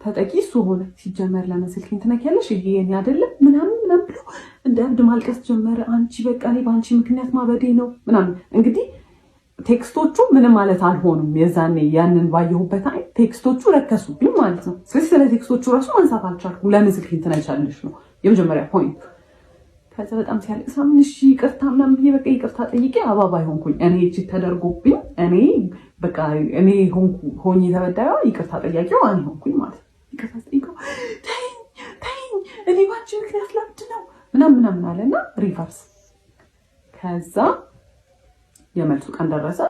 ተጠቂ እሱ ሆነ። ሲጀመር ለምን ስልኬን ትነኪያለሽ? ይሄ የኔ አይደለም ምናምን ብሎ እንደ እብድ ማልቀስ ጀመረ። አንቺ በቃ እኔ በአንቺ ምክንያት ማበዴ ነው ምናምን። እንግዲህ ቴክስቶቹ ምንም ማለት አልሆኑም። የዛኔ ያንን ባየሁበት አይነት ቴክስቶቹ ረከሱብኝ ማለት ነው። ስለዚህ ስለ ቴክስቶቹ ራሱ ማንሳት አልቻልኩም። ለምን ስልኬን ትነኪያለሽ ነው የመጀመሪያ ፖይንቱ። ከዛ በጣም ሲያለቅስ ምን እሺ ይቅርታ ምናምን ብዬ በቃ ይቅርታ ጠይቄ አባባይ ሆንኩኝ። እኔ እቺ ተደርጎብኝ እኔ ሆኜ ተበዳዩ ይቅርታ ጠያቂው እኔ ሆንኩኝ ማለት ነው። ይቅርታ ጠይቀው ተይኝ እኔ ባንቺ ምክንያት ለምድ ነው ምናምን አለና ሪቨርስ። ከዛ የመልሱ ቀን ደረሰ።